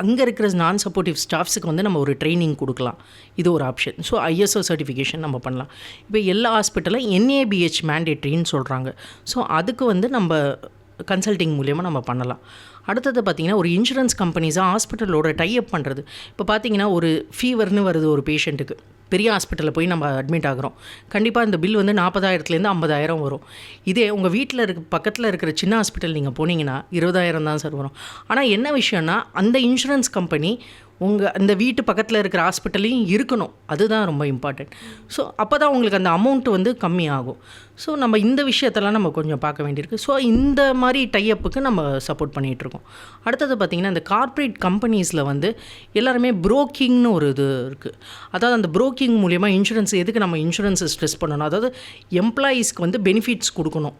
அங்கே இருக்கிற நான் சப்போர்ட்டிவ் ஸ்டாஃப்ஸுக்கு வந்து நம்ம ஒரு ட்ரைனிங் கொடுக்கலாம், இது ஒரு ஆப்ஷன். ஸோ ஐஎஸ்ஓ சர்டிஃபிகேஷன் நம்ம பண்ணலாம். இப்போ எல்லா ஹாஸ்பிட்டலும் NABH மேண்டேட்ரின்னு சொல்கிறாங்க. ஸோ அதுக்கு வந்து நம்ம கன்சல்டிங் மூலியமாக நம்ம பண்ணலாம். அடுத்தது பார்த்திங்கன்னா ஒரு இன்சூரன்ஸ் கம்பெனிஸாக ஹாஸ்பிட்டலோட டைப் பண்ணுறது. இப்போ பார்த்திங்கன்னா ஒரு ஃபீவர்னு வருது ஒரு பேஷண்ட்டுக்கு, பெரிய ஹாஸ்பிட்டலில் போய் நம்ம அட்மிட் ஆகிறோம், கண்டிப்பாக இந்த பில் வந்து 40,000 50,000 வரும். இதே உங்கள் வீட்டில் பக்கத்தில் இருக்கிற சின்ன ஹாஸ்பிட்டல் நீங்கள் போனீங்கன்னா 20,000 தான் சார் வரும். ஆனால் என்ன விஷயம்னா, அந்த இன்சூரன்ஸ் கம்பெனி அந்த வீட்டு பக்கத்தில் இருக்கிற ஹாஸ்பிட்டலையும் இருக்கணும், அதுதான் ரொம்ப இம்பார்ட்டண்ட். ஸோ அப்போ தான் உங்களுக்கு அந்த அமௌண்ட்டு வந்து கம்மியாகும். ஸோ நம்ம இந்த விஷயத்தெல்லாம் நம்ம கொஞ்சம் பார்க்க வேண்டியிருக்கு. ஸோ இந்த மாதிரி டைஅப்புக்கு நம்ம சப்போர்ட் பண்ணிகிட்ருக்கோம். அடுத்தது பார்த்திங்கன்னா, இந்த கார்ப்பரேட் கம்பெனிஸில் வந்து எல்லாருமே ப்ரோக்கிங்னு ஒரு இது இருக்குது. அதாவது அந்த ப்ரோக்கிங் மூலிமா இன்சூரன்ஸ் எதுக்கு நம்ம இன்சூரன்ஸை ஸ்ட்ரெஸ் பண்ணணும், அதாவது எம்ப்ளாயீஸ்க்கு வந்து பெனிஃபிட்ஸ் கொடுக்கணும்.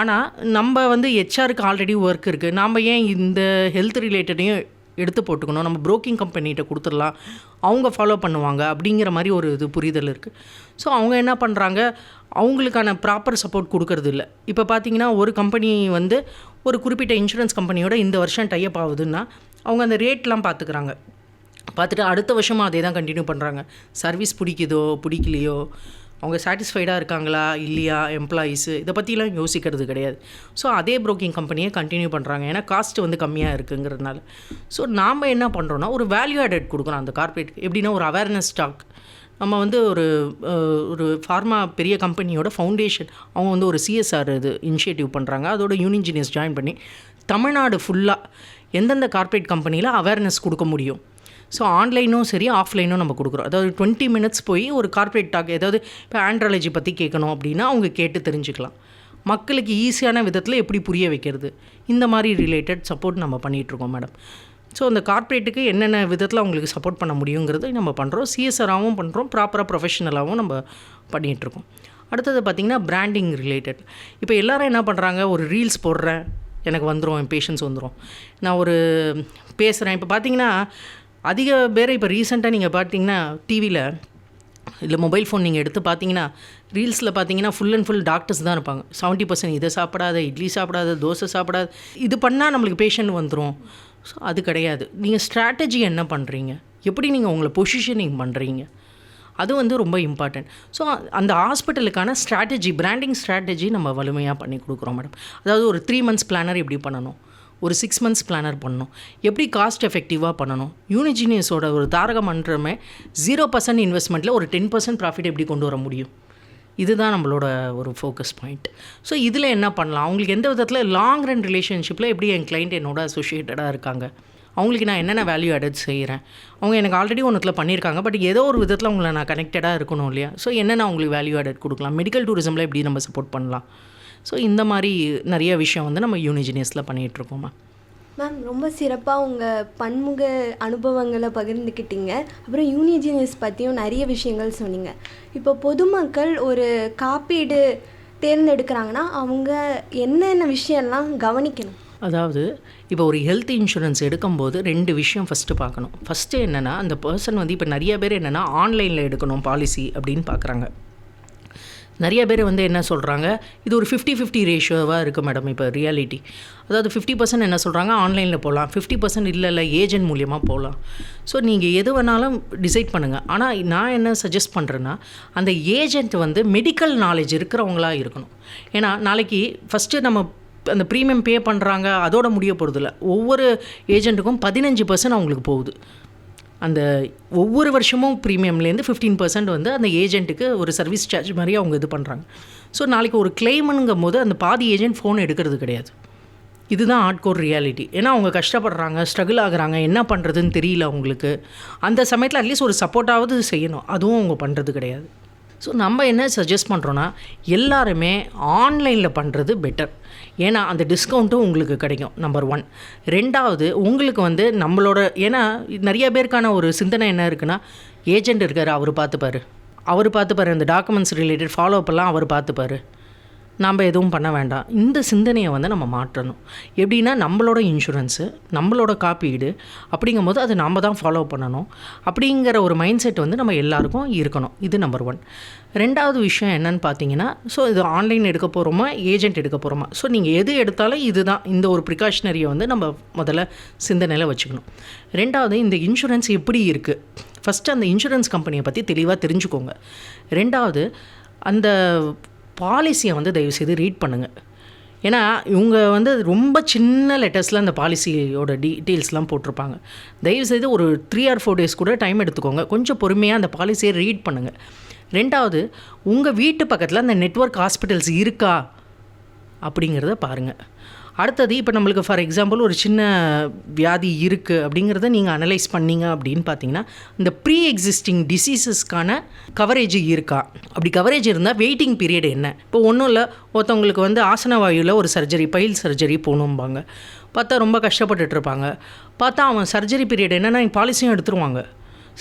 ஆனால் நம்ம வந்து ஹெச்ஆருக்கு ஆல்ரெடி ஒர்க் இருக்குது, நாம் ஏன் இந்த ஹெல்த் ரிலேட்டடையும் எடுத்து போட்டுக்கணும், நம்ம ப்ரோக்கிங் கம்பெனிகிட்ட கொடுத்துடலாம், அவங்க ஃபாலோ பண்ணுவாங்க அப்படிங்கிற மாதிரி ஒரு இது புரிதல் இருக்குது. ஸோ அவங்க என்ன பண்ணுறாங்க, அவங்களுக்கான ப்ராப்பர் சப்போர்ட் கொடுக்கறது இல்லை. இப்போ பார்த்தீங்கன்னா ஒரு கம்பெனி வந்து ஒரு குறிப்பிட்ட இன்சூரன்ஸ் கம்பெனியோட இந்த வருஷம் டைப் ஆகுதுன்னா அவங்க அந்த ரேட்லாம் பார்த்துக்குறாங்க. பார்த்துட்டு அடுத்த வருஷமாக அதே தான் கண்டினியூ பண்ணுறாங்க. சர்வீஸ் பிடிக்குதோ பிடிக்கலையோ, அவங்க சாட்டிஸ்ஃபைடாக இருக்காங்களா இல்லையா எம்ப்ளாயீஸு, இதை பற்றிலாம் யோசிக்கிறது கிடையாது. ஸோ அதே ப்ரோக்கிங் கம்பெனியை கண்டினியூ பண்ணுறாங்க, ஏன்னா காஸ்ட் வந்து கம்மியாக இருக்குங்கிறதுனால. ஸோ நாம் என்ன பண்ணுறோன்னா ஒரு வேல்யூ ஆடட் கொடுக்குறோம் அந்த கார்ப்பரேட். எப்படின்னா ஒரு அவேர்னஸ் ஸ்டாக். நம்ம வந்து ஒரு ஃபார்மா பெரிய கம்பெனியோட ஃபவுண்டேஷன் அவங்க வந்து ஒரு CSR இது இனிஷியேட்டிவ் பண்ணுறாங்க. அதோட யூனிஜினியர்ஸ் ஜாயின் பண்ணி தமிழ்நாடு ஃபுல்லாக எந்தெந்த கார்ப்பரேட் கம்பெனியில் அவேர்னஸ் கொடுக்க முடியும். ஸோ ஆன்லைனும் சரி ஆஃப்லைனும் நம்ம கொடுக்குறோம். அதாவது 20 minutes போய் ஒரு கார்ப்பரேட் டாக், ஏதாவது இப்போ ஆண்ட்ராலஜி பற்றி கேட்கணும் அப்படின்னா அவங்க கேட்டு தெரிஞ்சுக்கலாம். மக்களுக்கு ஈஸியான விதத்தில் எப்படி புரிய வைக்கிறது, இந்த மாதிரி ரிலேட்டட் சப்போர்ட் நம்ம பண்ணிகிட்ருக்கோம் மேடம். ஸோ அந்த கார்ப்பரேட்டுக்கு என்னென்ன விதத்தில் அவங்களுக்கு சப்போர்ட் பண்ண முடியுங்கிறது நம்ம பண்ணுறோம். CSRாகவும் பண்ணுறோம், ப்ராப்பராக ப்ரொஃபஷனலாகவும் நம்ம பண்ணிகிட்ருக்கோம். அடுத்தது பார்த்திங்கன்னா பிராண்டிங் ரிலேட்டட். இப்போ எல்லோரும் என்ன பண்ணுறாங்க, ஒரு ரீல்ஸ் போடுறேன் எனக்கு வந்துடும், என் பேஷன்ஸ் வந்துடும், நான் ஒரு பேசுகிறேன். இப்போ பார்த்திங்கன்னா அதிக பேர் இப்போ ரீசெண்டாக நீங்கள் பார்த்தீங்கன்னா டிவியில் இல்லை மொபைல் ஃபோன் நீங்கள் எடுத்து பார்த்தீங்கன்னா ரீல்ஸில் பார்த்தீங்கன்னா ஃபுல் அண்ட் ஃபுல் டாக்டர்ஸ் தான் இருப்பாங்க. 70% இதை சாப்பிடாத, இட்லி சாப்பிடாத, தோசை சாப்பிடாத, இது பண்ணால் நம்மளுக்கு பேஷண்ட் வந்துடும். ஸோ அது கிடையாது. நீங்கள் ஸ்ட்ராட்டஜி என்ன பண்ணுறீங்க, எப்படி நீங்கள் உங்களை பொசிஷனிங் பண்ணுறீங்க, அது வந்து ரொம்ப இம்பார்ட்டன்ட். ஸோ அந்த ஹாஸ்பிட்டலுக்கான ஸ்ட்ராட்டஜி, பிராண்டிங் ஸ்ட்ராட்டஜி நம்ம வலிமையாக பண்ணி கொடுக்குறோம் மேடம். அதாவது ஒரு 3 months பிளானர் எப்படி பண்ணணும், ஒரு 6 months பிளானர் பண்ணணும், எப்படி காஸ்ட் எஃபெக்டிவாக பண்ணணும், யூனிஜினியஸோட ஒரு தாரக மன்றமே 0% இன்வெஸ்ட்மெண்ட்டில் ஒரு 10% ப்ராஃபிட் எப்படி கொண்டு வர முடியும், இதுதான் நம்மளோட ஒரு ஃபோக்கஸ் பாயிண்ட். ஸோ இதில் என்ன பண்ணலாம், அவங்களுக்கு எந்த விதத்தில் லாங் ரன் ரிலேஷன்ஷிப்பில் எப்படி என் கிளைண்ட் என்னோட அசோசியேட்டடாக இருக்காங்க, அவங்களுக்கு நான் என்னென்ன வேல்யூ ஆடட் செய்கிறேன், அவங்க எனக்கு ஆல்ரெடி ஒன்றுத்தில் பண்ணியிருக்காங்க, பட் ஏதோ ஒரு விதத்தில் அவங்கள நான் கனெக்டடாக இருக்கணும் இல்லையா. ஸோ என்னென்ன அவங்களுக்கு வேல்யூ ஆடட் கொடுக்கலாம், மெடிக்கல் டூரிசமில் எப்படி நம்ம சப்போர்ட் பண்ணலாம். ஸோ இந்த மாதிரி நிறைய விஷயம் வந்து நம்ம யூனிஜினியஸில் பண்ணிகிட்ருக்கோம்மா. மேம் ரொம்ப சிறப்பாக உங்கள் பன்முக அனுபவங்களை பகிர்ந்துக்கிட்டீங்க. அப்புறம் யூனிஜினியஸ் பற்றியும் நிறைய விஷயங்கள் சொன்னீங்க. இப்போ பொதுமக்கள் ஒரு காப்பீடு தேர்ந்தெடுக்கிறாங்கன்னா அவங்க என்னென்ன விஷயம்லாம் கவனிக்கணும்? அதாவது இப்போ ஒரு ஹெல்த் இன்சூரன்ஸ் எடுக்கும்போது 2 விஷயம் ஃபஸ்ட்டு பார்க்கணும். ஃபஸ்ட்டு என்னென்னா அந்த பர்சன் வந்து இப்போ நிறைய பேர் என்னென்னா ஆன்லைனில் எடுக்கணும் பாலிசி அப்படின்னு பார்க்குறாங்க. நிறைய பேர் வந்து என்ன சொல்கிறாங்க, இது ஒரு 50-50 ரேஷியோவாக இருக்குது மேடம் இப்போ ரியாலிட்டி. அதாவது 50% என்ன சொல்கிறாங்க ஆன்லைனில் போகலாம், 50% இல்லை ஏஜென்ட் மூலியமாக போகலாம். ஸோ நீங்கள் எது வேணாலும் டிசைட் பண்ணுங்கள். ஆனால் நான் என்ன சஜஸ்ட் பண்ணுறேன்னா அந்த ஏஜென்ட் வந்து மெடிக்கல் நாலேஜ் இருக்கிறவங்களா இருக்கணும். ஏன்னா நாளைக்கு ஃபஸ்ட்டு நம்ம அந்த ப்ரீமியம் பே பண்ணுறாங்க அதோட முடிய போகிறதில்ல, ஒவ்வொரு ஏஜென்ட்டுக்கும் 15% அவங்களுக்கு போகுது. அந்த ஒவ்வொரு வருஷமும் ப்ரீமியம்லேருந்து 15% வந்து அந்த ஏஜென்ட்டுக்கு ஒரு சர்வீஸ் சார்ஜ் மாதிரி அவங்க இது பண்ணுறாங்க. ஸோ நாளைக்கு ஒரு கிளைமுங்கும் போது அந்த பாதி ஏஜென்ட் ஃபோன் எடுக்கிறது கிடையாது. இதுதான் ஹார்ட்கோர் ரியாலிட்டி. ஏன்னா அவங்க கஷ்டப்படுறாங்க, ஸ்ட்ரகிள் ஆகுறாங்க, என்ன பண்ணுறதுன்னு தெரியல அவங்களுக்கு. அந்த சமயத்தில் அட்லீஸ்ட் ஒரு சப்போர்ட்டாவது செய்யணும், அதுவும் அவங்க பண்ணுறது கிடையாது. ஸோ நம்ம என்ன சஜஸ்ட் பண்ணுறோன்னா எல்லாருமே ஆன்லைனில் பண்ணுறது பெட்டர். ஏன்னா அந்த டிஸ்கவுண்ட்டும் உங்களுக்கு கிடைக்கும், நம்பர் 1. 2வது உங்களுக்கு வந்து நம்மளோட, ஏன்னா நிறைய பேருக்கான ஒரு சிந்தனை என்ன இருக்குன்னா ஏஜென்ட் இருக்கார் அவர் பார்த்துப்பார் அந்த டாக்குமெண்ட்ஸ் ரிலேட்டட் ஃபாலோ அப்பெல்லாம் அவர் பார்த்துப்பார், நம்ம எதுவும் பண்ண வேண்டாம். இந்த சிந்தனையை வந்து நம்ம மாற்றணும். எப்படின்னா நம்மளோட இன்சூரன்ஸு, நம்மளோட காப்பீடு அப்படிங்கும்போது அது நம்ம தான் ஃபாலோ பண்ணணும் அப்படிங்கிற ஒரு மைண்ட் செட் வந்து நம்ம எல்லாருக்கும் இருக்கணும். இது நம்பர் 1. 2வது விஷயம் என்னன்னு பார்த்தீங்கன்னா, ஸோ இது ஆன்லைன் எடுக்க போகிறோமா ஏஜென்ட் எடுக்க போகிறோமா, ஸோ நீங்கள் எது எடுத்தாலும் இதுதான், இந்த ஒரு ப்ரிகாஷனரியை வந்து நம்ம முதல்ல சிந்தனையில் வச்சுக்கணும். 2வது இந்த இன்சூரன்ஸ் எப்படி இருக்குது, ஃபஸ்ட்டு அந்த இன்சூரன்ஸ் கம்பெனியை பற்றி தெளிவாக தெரிஞ்சுக்கோங்க. 2வது அந்த பாலிசியை வந்து தயவுசெய்து ரீட் பண்ணுங்கள். ஏன்னா இவங்க வந்து ரொம்ப சின்ன லெட்டர்ஸில் அந்த பாலிசியோட டீட்டெயில்ஸ்லாம் போட்டிருப்பாங்க. தயவுசெய்து ஒரு 3 or 4 days கூட டைம் எடுத்துக்கோங்க, கொஞ்சம் பொறுமையாக அந்த பாலிசியை ரீட் பண்ணுங்கள். 2வது உங்கள் வீட்டு பக்கத்தில் அந்த நெட்வொர்க் ஹாஸ்பிட்டல்ஸ் இருக்கா அப்படிங்கிறத பாருங்கள். அடுத்தது இப்போ நம்மளுக்கு ஃபார் எக்ஸாம்பிள் ஒரு சின்ன வியாதி இருக்குது அப்படிங்கிறத நீங்கள் அனலைஸ் பண்ணிங்க அப்படின்னு பார்த்தீங்கன்னா இந்த ப்ரீ எக்ஸிஸ்டிங் டிசீசஸ்க்கான கவரேஜ் இருக்கா, அப்படி கவரேஜ் இருந்தால் வெயிட்டிங் பீரியட் என்ன. இப்போ ஒன்றும் இல்லை, ஒருத்தவங்களுக்கு வந்து ஆசன வாயுவில் ஒரு சர்ஜரி, பைல் சர்ஜரி போகணும்பாங்க, பார்த்தா ரொம்ப கஷ்டப்பட்டுட்ருப்பாங்க, பார்த்தா அவன் சர்ஜரி பீரியட் என்னென்னா பாலிசியும் எடுத்துருவாங்க,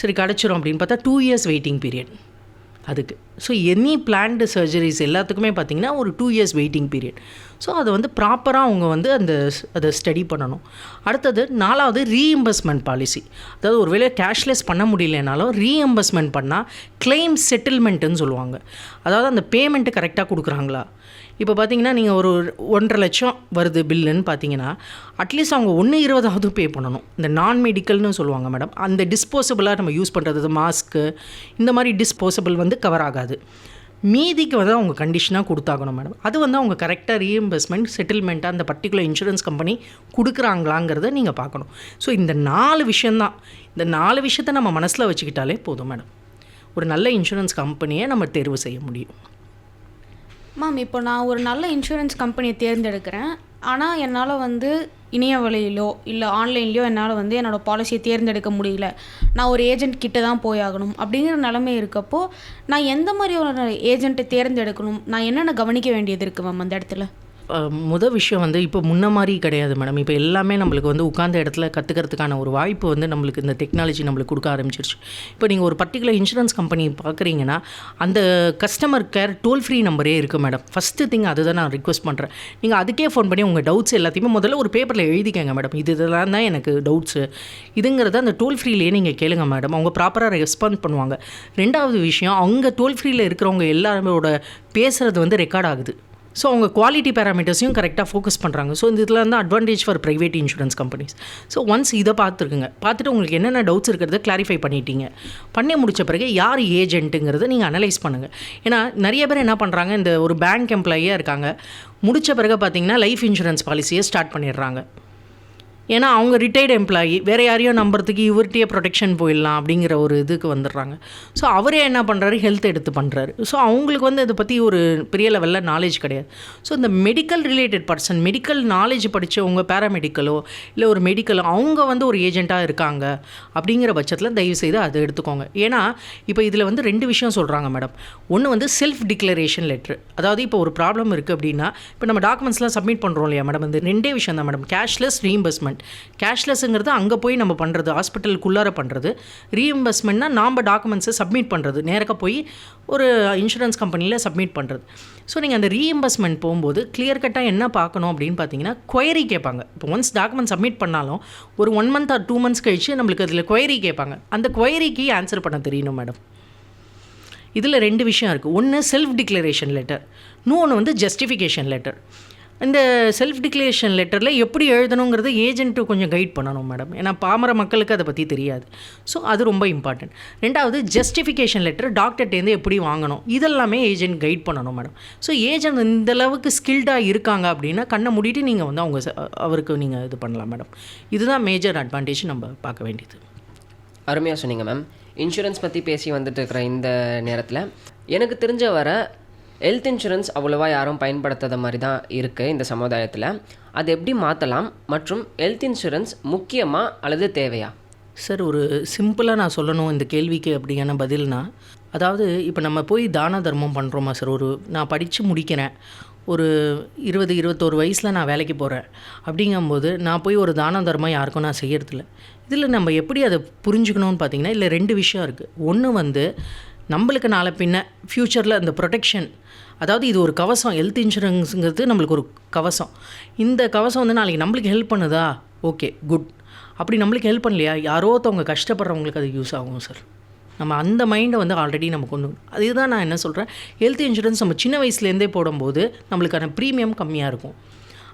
சரி கிடச்சிரும் அப்படின்னு பார்த்தா 2 years வெயிட்டிங் பீரியட். அதுக்கு. ஸோ எனி பிளான்டு சர்ஜரிஸ் எல்லாத்துக்குமே பார்த்திங்கன்னா ஒரு 2 years வெயிட்டிங் பீரியட். ஸோ அதை வந்து ப்ராப்பராக அவங்க வந்து அதை ஸ்டடி பண்ணணும். அடுத்தது 4வது ரீஎம்பர்ஸ்மெண்ட் பாலிசி. அதாவது ஒரு வேளை கேஷ்லெஸ் பண்ண முடியலனாலும் ரீஎம்பர்ஸ்மெண்ட் பண்ணால் கிளைம் செட்டில்மெண்ட்டுன்னு சொல்லுவாங்க. அதாவது அந்த பேமெண்ட்டு கரெக்டாக கொடுக்குறாங்களா. இப்போ பார்த்தீங்கன்னா நீங்கள் ஒரு 1.5 லட்சம் வருது பில்லுன்னு பார்த்தீங்கன்னா அட்லீஸ்ட் அவங்க 1.20 பே பண்ணணும். இந்த நான் மெடிக்கல்னு சொல்லுவாங்க மேடம். அந்த டிஸ்போசபிளாக நம்ம யூஸ் பண்ணுறது மாஸ்க்கு இந்த மாதிரி டிஸ்போசபிள் வந்து கவர் ஆகாது. மீதிக்கு வந்து அவங்க கண்டிஷனாக கொடுத்தாகணும் மேடம். அது வந்து அவங்க கரெக்டாக ரீஎம்பர்ஸ்மெண்ட் செட்டில்மெண்ட்டாக அந்த பர்டிகுலர் இன்சூரன்ஸ் கம்பெனி கொடுக்குறாங்களாங்கிறத நீங்கள் பார்க்கணும். ஸோ இந்த 4 விஷயந்தான். இந்த 4 விஷயத்தை நம்ம மனசில் வச்சுக்கிட்டாலே போதும் மேடம். ஒரு நல்ல இன்சூரன்ஸ் கம்பெனியை நம்ம தேர்வு செய்ய முடியும். மேம், இப்போ நான் ஒரு நல்ல இன்சூரன்ஸ் கம்பெனியை தேர்ந்தெடுக்கிறேன். ஆனால் என்னால் வந்து இணைய வழியிலோ இல்லை ஆன்லைன்லேயோ என்னால் வந்து என்னோடய பாலிசியை தேர்ந்தெடுக்க முடியல, நான் ஒரு ஏஜென்ட் கிட்ட தான் போயாகணும் அப்படிங்கிற நிலைமை இருக்கப்போ நான் எந்த மாதிரி ஒரு ஏஜென்ட்டை தேர்ந்தெடுக்கணும், நான் என்னென்ன கவனிக்க வேண்டியது இருக்குது மேம் அந்த இடத்துல? முதல் விஷயம் வந்து இப்போ முன்ன மாதிரி கிடையாது மேடம். இப்போ எல்லாமே நம்மளுக்கு வந்து உட்கார்ந்த இடத்துல கற்றுக்கிறதுக்கான ஒரு வாய்ப்பு வந்து நம்மளுக்கு இந்த டெக்னாலஜி நம்மளுக்கு கொடுக்க ஆரம்பிச்சிருச்சு. இப்போ நீங்கள் ஒரு பர்டிகுலர் இன்சூரன்ஸ் கம்பெனி பார்க்குறீங்கன்னா அந்த கஸ்டமர் கேர் டோல் ஃப்ரீ நம்பரே இருக்குது மேடம். ஃபஸ்ட்டு திங் அதுதான் நான் ரிக்வெஸ்ட் பண்ணுறேன். நீங்கள் அதுக்கே ஃபோன் பண்ணி உங்கள் டவுட்ஸ் எல்லாத்தையுமே முதல்ல ஒரு பேப்பரில் எழுதிக்கங்க மேடம். இதெல்லாம் தான் எனக்கு டவுட்ஸு இதுங்கிறத அந்த டோல் ஃப்ரீலேயே நீங்கள் கேளுங்க மேடம். அவங்க ப்ராப்பராக ரெஸ்பாண்ட் பண்ணுவாங்க. 2வது விஷயம், அவங்க டோல் ஃப்ரீயில் இருக்கிறவங்க எல்லாரோட பேசுகிறது வந்து ரெக்கார்ட் ஆகுது. ஸோ அவங்க குவாலிட்டி பேராமீட்டர்ஸையும் கரெக்டாக ஃபோக்கஸ் பண்ணுறாங்க. ஸோ இதில் தான் advantage for private insurance companies. So once இதை பார்த்துட்டு உங்களுக்கு என்னென்ன டவுட்ஸ் இருக்கிறத கிளாரிஃபை பண்ணிட்டீங்க. பண்ணி முடித்த பிறகு யார் ஏஜென்ட்டுங்கிறத நீங்கள் அனலைஸ் பண்ணுங்கள். ஏன்னா நிறைய பேர் என்ன பண்ணுறாங்க, இந்த ஒரு பேங்க் எம்ப்ளாயியாக இருக்காங்க, முடித்த பிறகு பார்த்திங்கன்னா லைஃப் இன்சூரன்ஸ் பாலிசியை ஸ்டார்ட் பண்ணிடுறாங்க. ஏன்னா அவங்க ரிட்டையர்டு எம்ப்ளாயி, வேறு யாரையும் நம்புறதுக்கு இவர்கிட்டயே ப்ரொடெக்ஷன் போயிடலாம் அப்படிங்கிற ஒரு இதுக்கு வந்துடுறாங்க. ஸோ அவரே என்ன பண்ணுறாரு, ஹெல்த் எடுத்து பண்ணுறாரு. ஸோ அவங்களுக்கு வந்து இதை பற்றி ஒரு பெரிய லெவலில் நாலேஜ் கிடையாது. ஸோ இந்த medical related person, medical knowledge படித்தவங்க, பேராமெடிக்கலோ இல்லை ஒரு மெடிக்கலோ அவங்க வந்து ஒரு ஏஜெண்ட்டாக இருக்காங்க அப்படிங்கிற பட்சத்தில் தயவுசெய்து அதை எடுத்துக்கோங்க. ஏன்னா இப்போ இதில் வந்து 2 விஷயம் சொல்கிறாங்க மேடம். ஒன்று வந்து செல்ஃப் டிக்ளரேஷன் லெட்ரு. அதாவது இப்போ ஒரு ப்ராப்ளம் இருக்குது அப்படின்னா இப்போ நம்ம டாக்குமெண்ட்ஸ்லாம் சப்மிட் பண்ணுறோம் இல்லையா மேடம், இந்த 2 விஷயம் தான் மேடம். Cashless, reimbursement. கேஷ்லெஸ்ங்கிறது அங்கே போய் நம்ம பண்ணுறது, ஹாஸ்பிட்டலுக்குள்ளார பண்ணுறது. ரீஎம்பர்ஸ்மெண்ட்னா நாம் டாக்குமெண்ட்ஸை சப்மிட் பண்ணுறது, நேராக போய் ஒரு இன்சூரன்ஸ் கம்பெனியில் சப்மிட் பண்ணுறது. ஸோ நீங்கள் அந்த ரீஎம்பர்ஸ்மெண்ட் போகும்போது கிளியர் கட்டாக என்ன பார்க்கணும் அப்படின்னு பார்த்தீங்கன்னா, கொயரி கேட்பாங்க. இப்போ ஒன்ஸ் டாக்குமெண்ட் சப்மிட் பண்ணாலும் ஒரு 1 month or 2 months கழிச்சு நம்மளுக்கு அதில் கொயரி கேட்பாங்க. அந்த கொயரிக்கு ஆன்சர் பண்ண தெரியணும் மேடம். இதில் 2 விஷயம் இருக்குது. ஒன்று செல்ஃப் டிக்ளரேஷன் லெட்டர், இன்னொன்று வந்து ஜஸ்டிஃபிகேஷன் லெட்டர். இந்த செல்ஃப் டிக்ளரேஷன் லெட்டரில் எப்படி எழுதணுங்கிறத ஏஜென்ட்டு கொஞ்சம் கைட் பண்ணணும் மேடம். ஏன்னா பாமர மக்களுக்கு அதை பற்றி தெரியாது. ஸோ அது ரொம்ப இம்பார்ட்டன்ட். 2வது ஜஸ்டிஃபிகேஷன் லெட்டர் டாக்டர்கிட்டேருந்து எப்படி வாங்கணும், இதெல்லாமே ஏஜென்ட் கைட் பண்ணணும் மேடம். ஸோ ஏஜென்ட் இந்தளவுக்கு ஸ்கில்டாக இருக்காங்க அப்படின்னா கண்ணை மூடிட்டு நீங்கள் வந்து அவருக்கு நீங்கள் இது பண்ணலாம் மேடம். இதுதான் மேஜர் அட்வான்டேஜ் நம்ம பார்க்க வேண்டியது. அருமையாக சொன்னீங்க மேம். இன்சூரன்ஸ் பற்றி பேசி வந்துட்டு இருக்கிற இந்த நேரத்தில் எனக்கு தெரிஞ்ச வர ஹெல்த் இன்சூரன்ஸ் அவ்வளோவா யாரும் பயன்படுத்தாத மாதிரி தான் இருக்குது இந்த சமுதாயத்தில். அது எப்படி மாற்றலாம் மற்றும் ஹெல்த் இன்சூரன்ஸ் முக்கியமாக அல்லது தேவையா? சார், ஒரு சிம்பிளாக நான் சொல்லணும் இந்த கேள்விக்கு அப்படியான பதில்னா, அதாவது இப்போ நம்ம போய் தான தர்மம் பண்ணுறோமா சார். நான் படித்து முடிக்கிறேன், ஒரு 20-21 வயசில் நான் வேலைக்கு போகிறேன். அப்படிங்கும்போது நான் போய் ஒரு தான தர்மம் யாருக்கும் நான் செய்யறதில்ல. இதில் நம்ம எப்படி அதை புரிஞ்சுக்கணும்னு பார்த்தீங்கன்னா, இதில் 2 விஷயம் இருக்குது. ஒன்று வந்து நம்மளுக்கு நாளை பின்ன ஃப்யூச்சரில் அந்த ப்ரொடெக்ஷன், அதாவது இது ஒரு கவசம். ஹெல்த் இன்சூரன்ஸுங்கிறது நம்மளுக்கு ஒரு கவசம். இந்த கவசம் வந்து நாளைக்கு நம்மளுக்கு ஹெல்ப் பண்ணுதா, ஓகே குட். அப்படி நம்மளுக்கு ஹெல்ப் பண்ணலையா, யாரோ ஒருத்தவங்க கஷ்டப்படுறவங்களுக்கு அது யூஸ் ஆகும் சார். நம்ம அந்த மைண்டை வந்து ஆல்ரெடி நம்ம கொண்டு அதுதான் நான் என்ன சொல்கிறேன், ஹெல்த் இன்சூரன்ஸ் நம்ம சின்ன வயசுலேருந்தே போடும்போது நம்மளுக்கான ப்ரீமியம் கம்மியாக இருக்கும்.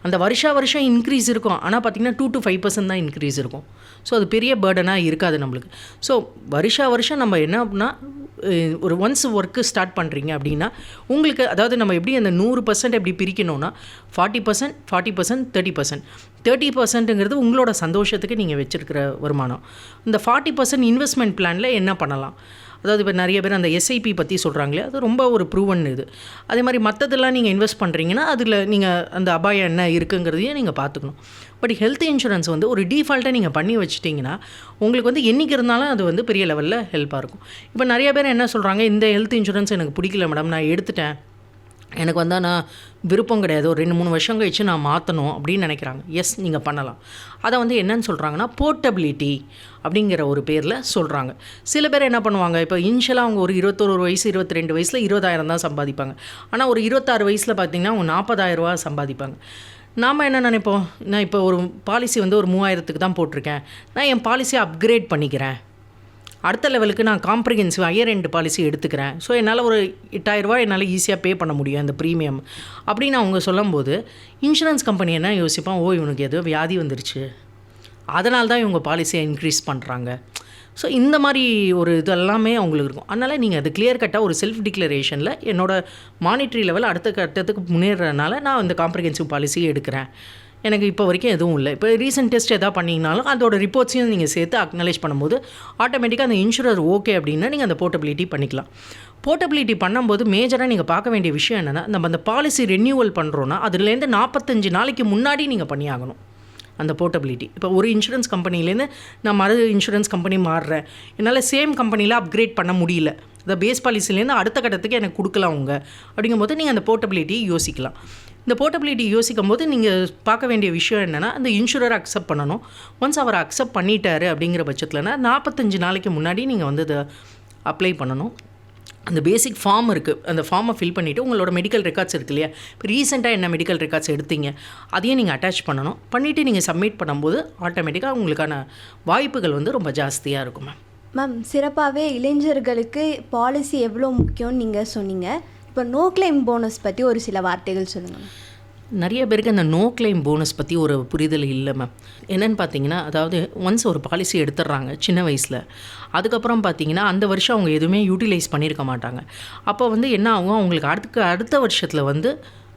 அந்த வருஷம் இன்க்ரீஸ் இருக்கும். ஆனால் பார்த்திங்கன்னா 2 to 5% தான் இன்க்ரீஸ் இருக்கும். ஸோ அது பெரிய பேர்டனாக இருக்காது நம்மளுக்கு. ஸோ வருஷம் நம்ம என்ன அப்படின்னா, ஒரு ஒன்ஸ் ஒர்க்கு ஸ்டார்ட் பண்ணுறீங்க அப்படின்னா உங்களுக்கு, அதாவது நம்ம எப்படி அந்த 100% எப்படி பிரிக்கணும்னா 40%, 40%, 30%. 30%ங்கிறது உங்களோட சந்தோஷத்துக்கு நீங்கள் வச்சுருக்கிற வருமானம். இந்த 40% இன்வெஸ்ட்மெண்ட் பிளானில் என்ன பண்ணலாம், அதாவது இப்போ நிறைய பேர் அந்த எஸ்ஐபி பற்றி சொல்கிறாங்களே, அது ரொம்ப ஒரு ப்ரூவன் இது. அதே மாதிரி மற்றதெல்லாம் நீங்கள் இன்வெஸ்ட் பண்ணுறீங்கன்னா அதில் நீங்கள் அந்த அபாயம் என்ன இருக்குங்கிறதையும் நீங்கள் பார்த்துக்கணும். பட் ஹெல்த் இன்சூரன்ஸ் வந்து ஒரு டிஃபால்ட்டாக நீங்கள் பண்ணி வச்சிட்டிங்கன்னா உங்களுக்கு வந்து என்றைக்கு இருந்தாலும் அது வந்து பெரிய லெவலில் ஹெல்ப்பாக இருக்கும். இப்போ நிறைய பேர் என்ன சொல்கிறாங்க, இந்த ஹெல்த் இன்சூரன்ஸ் எனக்கு பிடிக்கல மேடம், நான் எடுத்துட்டேன் எனக்கு வந்து நான் விருப்பம் கிடையாது, ஒரு 2-3 வருஷம் கழிச்சு நான் மாற்றணும் அப்படின்னு நினைக்கிறாங்க. எஸ், நீங்கள் பண்ணலாம். அதை வந்து என்னன்னு சொல்கிறாங்கன்னா போர்ட்டபிலிட்டி அப்படிங்கிற ஒரு பேரில் சொல்கிறாங்க. சில பேர் என்ன பண்ணுவாங்க, இப்போ இனிஷியலாக அவங்க ஒரு 21 வயசு 22 வயசில் 20,000 தான் சம்பாதிப்பாங்க. ஆனால் ஒரு 26 வயசில் பார்த்திங்கன்னா அவங்க 40,000 ரூபா சம்பாதிப்பாங்க. நாம் என்ன நினைப்போம், நான் இப்போ ஒரு பாலிசி வந்து ஒரு 3,000க்கு தான் போட்டிருக்கேன், நான் என் பாலிசியை அப்கிரேட் பண்ணிக்கிறேன், அடுத்த லெவலுக்கு நான் காம்ப்ரிஹென்சிவ் ஹையர் எண்ட் பாலிசி எடுத்துக்கிறேன், ஸோ என்னால் ஒரு 8,000 ரூபா என்னால் ஈஸியாக பே பண்ண முடியும் அந்த ப்ரீமியம் அப்படின்னு அவங்க சொல்லும்போது இன்சூரன்ஸ் கம்பெனி என்ன யோசிப்பான், இவனுக்கு ஏதோ வியாதி வந்துருச்சு, அதனால தான் இவங்க பாலிசியை இன்க்ரீஸ் பண்ணுறாங்க. ஸோ இந்த மாதிரி ஒரு இது எல்லாமே அவங்களுக்கு இருக்கும். அதனால் நீங்கள் அது கிளியர் கட்டாக ஒரு செல்ஃப் டிக்ளரேஷனில் என்னோடய மானிட்டரி லெவல் அடுத்த கட்டத்துக்கு முன்னேறதுனால நான் இந்த காம்ப்ரிஹென்சிவ் பாலிசியை எடுக்கிறேன், எனக்கு இப்போ வரைக்கும் எதுவும் இல்லை, இப்போ ரீசெண்ட் டெஸ்ட் எதாவது பண்ணிங்கனாலும் அதோட ரிப்போர்ட்ஸையும் நீங்கள் சேர்த்து அக்னாலேஜ் பண்ணும்போது ஆட்டோமேட்டிக்காக அந்த இன்சூரர் ஓகே அப்படின்னா நீங்கள் அந்த போர்ட்டபிலிட்டி பண்ணிக்கலாம். போர்ட்டபிலிட்டி பண்ணும்போது மேஜராக நீங்கள் பார்க்க வேண்டிய விஷயம் என்னென்னா, நம்ம அந்த பாலிசி ரெனியூவல் பண்ணுறோன்னா அதுலேருந்து 45 நாளைக்கு முன்னாடி நீங்கள் பண்ணியாகணும் அந்த போர்ட்டபிலிட்டி. இப்போ ஒரு இன்சூரன்ஸ் கம்பெனிலேருந்து நான் மறு இன்சூரன்ஸ் கம்பெனி மாறுறேன், என்னால் சேம் கம்பெனியில் அப்கிரேட் பண்ண முடியல, இந்த பேஸ் பாலிசிலேருந்து அடுத்த கட்டத்துக்கு எனக்கு கொடுக்கலாம் அவங்க அப்படிங்கும்போது நீங்கள் அந்த போர்ட்டபிலிட்டி யோசிக்கலாம். இந்த போர்ட்டபிலிட்டி யோசிக்கும் போது நீங்கள் பார்க்க வேண்டிய விஷயம் என்னென்னா, அந்த இன்சூரரை அக்செப்ட் பண்ணணும். ஒன்ஸ் அவர் அக்செப்ட் பண்ணிட்டாரு அப்படிங்கிற பட்சத்தில்னா 45 நாளைக்கு முன்னாடி நீங்கள் வந்து அதை அப்ளை பண்ணணும். அந்த பேசிக் ஃபார்ம் இருக்குது, அந்த ஃபார்மை ஃபில் பண்ணிவிட்டு உங்களோட மெடிக்கல் ரெக்கார்ட்ஸ் இருக்கு இல்லையா, இப்போ ரீசெண்டாக என்ன மெடிக்கல் ரெக்கார்ட்ஸ் எடுத்தீங்க அதையும் நீங்கள் அட்டாச் பண்ணணும். பண்ணிவிட்டு நீங்கள் சப்மிட் பண்ணும்போது ஆட்டோமேட்டிக்காக உங்களுக்கான வாய்ப்புகள் வந்து ரொம்ப ஜாஸ்தியாக இருக்கும். மேம், சிறப்பாகவே இளைஞர்களுக்கு பாலிசி எவ்வளோ முக்கியம்னு நீங்கள் சொன்னீங்க. இப்போ நோ கிளைம் போனஸ் பற்றி ஒரு சில வார்த்தைகள் சொல்லுங்கள் மேம். நிறைய பேருக்கு அந்த நோ கிளைம் போனஸ் பற்றி ஒரு புரிதல் இல்லை மேம். என்னென்னு பார்த்தீங்கன்னா, அதாவது ஒன்ஸ் ஒரு பாலிசி எடுத்துடுறாங்க சின்ன வயசில், அதுக்கப்புறம் பார்த்தீங்கன்னா அந்த வருஷம் அவங்க எதுவுமே யூட்டிலைஸ் பண்ணியிருக்க மாட்டாங்க. அப்போ வந்து என்ன ஆகும், அவங்களுக்கு அடுத்த வருஷத்தில் வந்து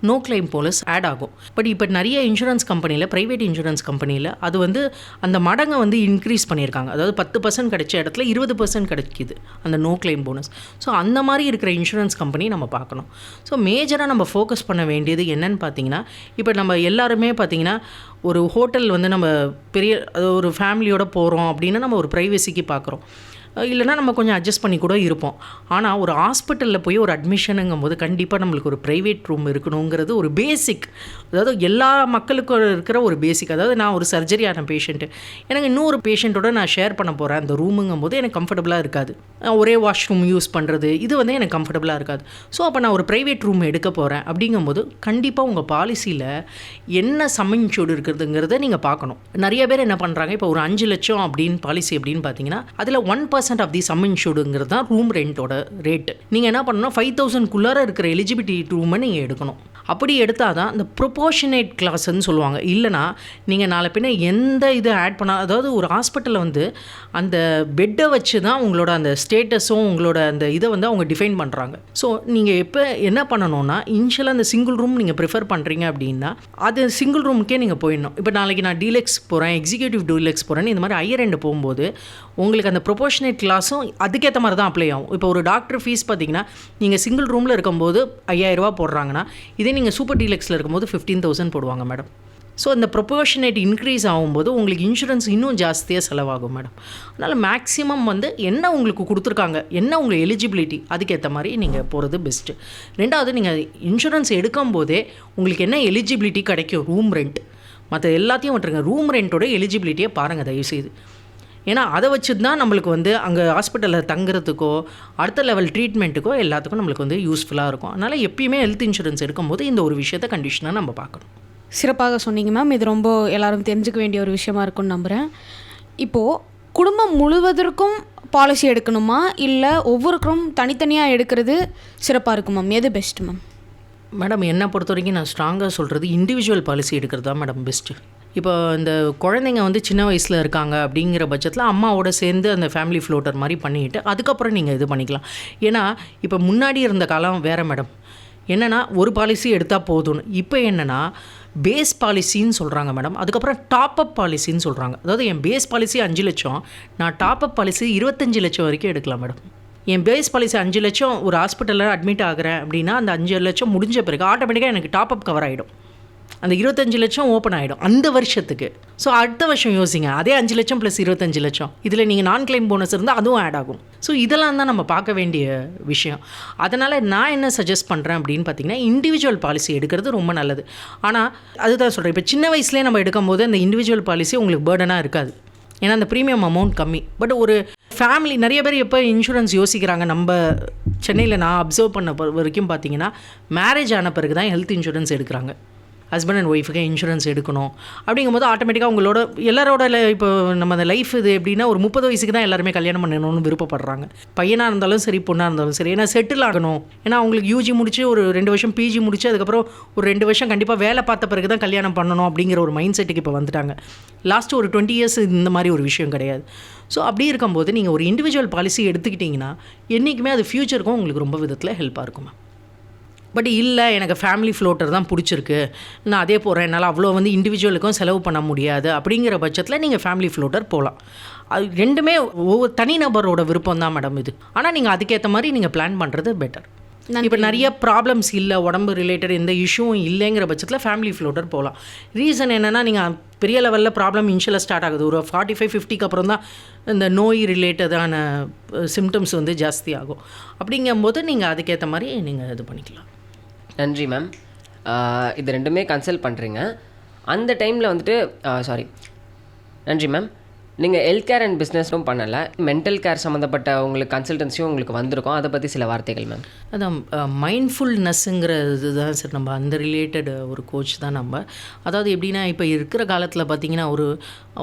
நோ கிளைம் போனஸ் ஆட் ஆகும். பட் இப்போ நிறைய இன்சூரன்ஸ் கம்பெனியில், ப்ரைவேட் இன்சூரன்ஸ் கம்பெனியில் அது வந்து அந்த மடங்கை வந்து இன்க்ரீஸ் பண்ணியிருக்காங்க. அதாவது 10% கிடைச்ச இடத்துல 20% கிடைக்கிது அந்த நோ கிளைம் போனஸ். ஸோ அந்த மாதிரி இருக்கிற இன்சூரன்ஸ் கம்பெனி நம்ம பார்க்கணும். ஸோ மேஜராக நம்ம ஃபோக்கஸ் பண்ண வேண்டியது என்னென்னு பார்த்தீங்கன்னா, இப்போ நம்ம எல்லாருமே பார்த்தீங்கன்னா ஒரு ஹோட்டல் வந்து நம்ம பெரிய ஒரு ஃபேமிலியோடு போகிறோம் அப்படின்னா நம்ம ஒரு ப்ரைவசிக்கு பார்க்குறோம், இல்லைனா நம்ம கொஞ்சம் அட்ஜஸ்ட் பண்ணி கூட இருப்போம். ஆனால் ஒரு ஹாஸ்பிட்டலில் போய் ஒரு அட்மிஷனுங்கும் போது கண்டிப்பாக நம்மளுக்கு ஒரு ப்ரைவேட் ரூம் இருக்கணுங்கிறது ஒரு பேசிக், அதாவது எல்லா மக்களுக்கும் இருக்கிற ஒரு பேசிக். அதாவது நான் ஒரு சர்ஜரியான பேஷண்ட்டு, எனக்கு இன்னொரு பேஷண்ட்டோட நான் ஷேர் பண்ண போகிறேன் அந்த ரூமுங்கும் போது எனக்கு கம்ஃபர்டபுளாக இருக்காது, ஒரே வாஷ்ரூம் யூஸ் பண்ணுறது இது வந்து எனக்கு கம்ஃபர்டபுளாக இருக்காது. ஸோ அப்போ நான் ஒரு ப்ரைவேட் ரூம் எடுக்க போகிறேன் அப்படிங்கும்போது கண்டிப்பாக உங்கள் பாலிசியில் என்ன சம் இன்சூர்டு இருக்கிறதுங்கிறத நீங்கள் பார்க்கணும். நிறைய பேர் என்ன பண்ணுறாங்க, இப்போ ஒரு 5 லட்சம் அப்படின்னு பாலிசி அப்படின்னு பார்த்தீங்கன்னா அதில் 1% ஆஃப் தி சம் இன்சூர்டுங்கிறது தான் ரூம் ரெண்ட்டோட ரேட்டு. நீங்கள் என்ன பண்ணணும், 5,000க்குள்ளார இருக்கிற எலிஜிபிலிட்டி ரூமை நீங்கள் எடுக்கணும். அப்படி எடுத்தால் தான் இந்த ப்ரொபோர்ஷனேட் கிளாஸ்ன்னு சொல்லுவாங்க. இல்லைனா நீங்கள் நாளை பின்ன எந்த இது ஆட் பண்ணால், அதாவது ஒரு ஹாஸ்பிட்டலில் வந்து அந்த பெட்டை வச்சு தான் உங்களோட அந்த ஸ்டேட்டஸும் உங்களோட அந்த இதை வந்து அவங்க டிஃபைன் பண்ணுறாங்க. ஸோ நீங்கள் எப்போ என்ன பண்ணணும்னா, இனிஷியலாக அந்த சிங்கிள் ரூம் நீங்கள் ப்ரிஃபர் பண்ணுறீங்க அப்படின்னா அது சிங்கிள் ரூமுக்கே நீங்கள் போயிடணும். இப்போ நாளைக்கு நான் டீலக்ஸ் போகிறேன், எக்ஸிக்யூட்டிவ் டீலக்ஸ் போகிறேன்னு இந்த மாதிரி ஹையர் எண்டு போகும்போது உங்களுக்கு அந்த ப்ரொபோர்ஷனேட் கிளாஸும் அதுக்கேற்ற மாதிரி தான் அப்ளை ஆகும். இப்போ ஒரு டாக்டர் ஃபீஸ் பார்த்தீங்கன்னா நீங்கள் சிங்கிள் ரூமில் இருக்கும்போது 5,000 ரூபா போடுறாங்கன்னா, இதே நீங்கள் சூப்பர் டீலக்ஸில் இருக்கும்போது 15,000 போடுவாங்க மேடம். ஸோ அந்த ப்ரொபோர்ஷனேட் இன்க்ரீஸ் ஆகும்போது உங்களுக்கு இன்சூரன்ஸ் இன்னும் ஜாஸ்தியாக செலவாகும் மேடம். அதனால் மேக்ஸிமம் வந்து என்ன உங்களுக்கு கொடுத்துருக்காங்க, என்ன உங்களுக்கு எலிஜிபிலிட்டி அதுக்கேற்ற மாதிரி நீங்கள் போகிறது பெஸ்ட்டு. ரெண்டாவது, நீங்கள் இன்சூரன்ஸ் எடுக்கும் போதே உங்களுக்கு என்ன எலிஜிபிலிட்டி கிடைக்கும், ரூம் ரெண்ட் மற்ற எல்லாத்தையும் விட்டுருங்க, ரூம் ரெண்ட்டோட எலிஜிபிலிட்டியை பாருங்கள் தயவுசெய்து. ஏன்னா அதை வச்சு தான் நம்மளுக்கு வந்து அங்கே ஹாஸ்பிட்டலில் தங்குறதுக்கோ அடுத்த லெவல் ட்ரீட்மெண்ட்டுக்கோ எல்லாத்துக்கும் நம்மளுக்கு வந்து யூஸ்ஃபுல்லாக இருக்கும். அதனால் எப்பயுமே ஹெல்த் இன்சூரன்ஸ் எடுக்கும்போது இந்த ஒரு விஷயத்தை கண்டிஷனாக நம்ம பார்க்கணும். சிறப்பாக சொன்னீங்க மேம். இது ரொம்ப எல்லாரும் தெரிஞ்சுக்க வேண்டிய ஒரு விஷயமா இருக்கும்னு நம்புகிறேன். இப்போது குடும்பம் முழுவதற்கும் பாலிசி எடுக்கணுமா, இல்லை ஒவ்வொருக்கும் தனித்தனியாக எடுக்கிறது சிறப்பாக இருக்கும் மேம்? எது பெஸ்ட்டு மேம்? மேடம், என்னை பொறுத்த வரைக்கும் நான் ஸ்ட்ராங்காக சொல்கிறது இண்டிவிஜுவல் பாலிசி எடுக்கிறது தான் மேடம் பெஸ்ட்டு. இப்போ இந்த குழந்தைங்க வந்து சின்ன வயசில் இருக்காங்க அப்படிங்கிற பட்சத்தில் அம்மாவோட சேர்ந்து அந்த ஃபேமிலி ஃப்ளோட்டர் மாதிரி பண்ணிவிட்டு அதுக்கப்புறம் நீங்கள் இது பண்ணிக்கலாம். ஏன்னா இப்போ முன்னாடி இருந்த காலம் வேறு மேடம், என்னென்னா ஒரு பாலிசி எடுத்தால் போதும்னு. இப்போ என்னென்னா பேஸ் பாலிசின்னு சொல்கிறாங்க மேடம், அதுக்கப்புறம் டாப்அப் பாலிசின்னு சொல்கிறாங்க. அதாவது என் பேஸ் பாலிசி 5 லட்சம், நான் டாப்அப் பாலிசி 25 லட்சம் வரைக்கும் எடுக்கலாம் மேடம். என் பேஸ் பாலிசி 5 லட்சம், ஒரு ஹாஸ்பிட்டலில் அட்மிட் ஆகிறேன் அப்படின்னா அந்த 5 லட்சம் முடிஞ்ச பிறகு ஆட்டோமேட்டிக்காக எனக்கு டாப்அப் கவர் ஆகிடும். அந்த 25 லட்சம் ஓப்பன் ஆகிடும் அந்த வருஷத்துக்கு. ஸோ அடுத்த வருஷம் யோசிங்க, அதே 5 லட்சம் ப்ளஸ் 25 லட்சம், இதில் நீங்கள் நான் கிளைம் போனஸ் இருந்தால் அதுவும் ஆட் ஆகும். ஸோ இதெல்லாம் தான் நம்ம பார்க்க வேண்டிய விஷயம். அதனால் நான் என்ன சஜஸ்ட் பண்ணுறேன் அப்படின்னு பார்த்தீங்கன்னா, இண்டிவிஜுவல் பாலிசி எடுக்கிறது ரொம்ப நல்லது. ஆனால் அதுதான் சொல்கிறேன், இப்போ சின்ன வயசுலேயே நம்ம எடுக்கும்போது அந்த இண்டிவிஜுவல் பாலிசி உங்களுக்கு பேர்டனாக இருக்காது, ஏன்னா அந்த ப்ரீமியம் அமௌண்ட் கம்மி. பட் ஒரு ஃபேமிலி நிறைய பேர் எப்போ இன்சூரன்ஸ் யோசிக்கிறாங்க, நம்ம சென்னையில் நான் அப்சர்வ் பண்ண வரைக்கும் பார்த்தீங்கன்னா, மேரேஜ் ஆன பிறகு தான் ஹெல்த் இன்சூரன்ஸ் எடுக்கிறாங்க. ஹஸ்பண்ட் அண்ட் ஒய்ஃபுக்கு இன்சூரன்ஸ் எடுக்கணும் அப்படிங்கும்போது ஆட்டோமேட்டிக்காக உங்களோட எல்லாரோட இப்போ நம்ம அந்த லைஃப் இது எப்படின்னா, ஒரு 30 வயசுக்கு தான் எல்லாருமே கல்யாணம் பண்ணணும்னு விருப்பப்படுறாங்க. பையனாக இருந்தாலும் சரி, பொண்ணாக இருந்தாலும் சரி. ஏன்னா செட்டில் ஆகணும். ஏன்னா அவங்களுக்கு யூஜி முடிச்சு ஒரு 2 வருஷம் பிஜி முடிச்சு அதுக்கப்புறம் ஒரு 2 வருஷம் கண்டிப்பாக வேலை பார்த்த பிறகு தான் கல்யாணம் பண்ணணும் அப்படிங்கிற ஒரு மைண்ட் செட்டுக்கு இப்போ வந்துட்டாங்க. லாஸ்ட்டு ஒரு 20 இயர்ஸ் இந்த மாதிரி ஒரு விஷயம் கிடையாது. ஸோ அப்படி இருக்கும்போது நீங்கள் ஒரு இண்டிவிஜுவல் பாலிசி எடுத்துக்கிட்டிங்கன்னா என்றைக்குமே அது ஃப்யூச்சருக்கும் உங்களுக்கு ரொம்ப விதத்தில் ஹெல்ப்பாக இருக்குமா. பட் இல்லை, எனக்கு ஃபேமிலி ஃப்ளோட்டர் தான் பிடிச்சிருக்கு, நான் அதே போகிறேன், என்னால் அவ்வளோ வந்து இண்டிவிஜுவலுக்கும் செலவு பண்ண முடியாது அப்படிங்கிற பட்சத்தில் நீங்கள் ஃபேமிலி ஃப்ளோட்டர் போகலாம். அது ரெண்டுமே ஒவ்வொரு தனிநபரோட விருப்பம் தான் மேடம் இது. ஆனால் நீங்கள் அதுக்கேற்ற மாதிரி நீங்கள் பிளான் பண்ணுறது பெட்டர். இப்போ நிறைய ப்ராப்ளம்ஸ் இல்லை, உடம்பு ரிலேட்டட் எந்த இஷ்யூவும் இல்லைங்கிற பட்சத்தில் ஃபேமிலி ஃப்ளோட்டர் போகலாம். ரீசன் என்னென்னா, நீங்கள் பெரிய லெவலில் ப்ராப்ளம் இனிஷியலாக ஸ்டார்ட் ஆகுது, ஒரு 45-50க்கு அப்புறம் தான் இந்த நோய் ரிலேட்டடான சிம்டம்ஸ் வந்து ஜாஸ்தி ஆகும். அப்படிங்கும்போது நீங்கள் அதுக்கேற்ற மாதிரி நீங்கள் இது பண்ணிக்கலாம். நன்றி மேம். இது ரெண்டுமே கன்சல்ட் பண்ணுறீங்க அந்த டைமில் வந்துட்டு நன்றி மேம். நீங்கள் ஹெல்த் கேர் அண்ட் பிஸ்னஸும் பண்ணலை, மென்டல் கேர் சம்மந்தப்பட்ட உங்களுக்கு கன்சல்டன்சியும் உங்களுக்கு வந்திருக்கும், அதை பற்றி சில வார்த்தைகள் மேம். அதான் மைண்ட்ஃபுல்னஸ்ஸுங்கிற இதுதான் சார், நம்ம அந்த ரிலேட்டட் ஒரு கோச் தான் நம்ம. அதாவது எப்படின்னா, இப்போ இருக்கிற காலத்தில் பார்த்திங்கன்னா,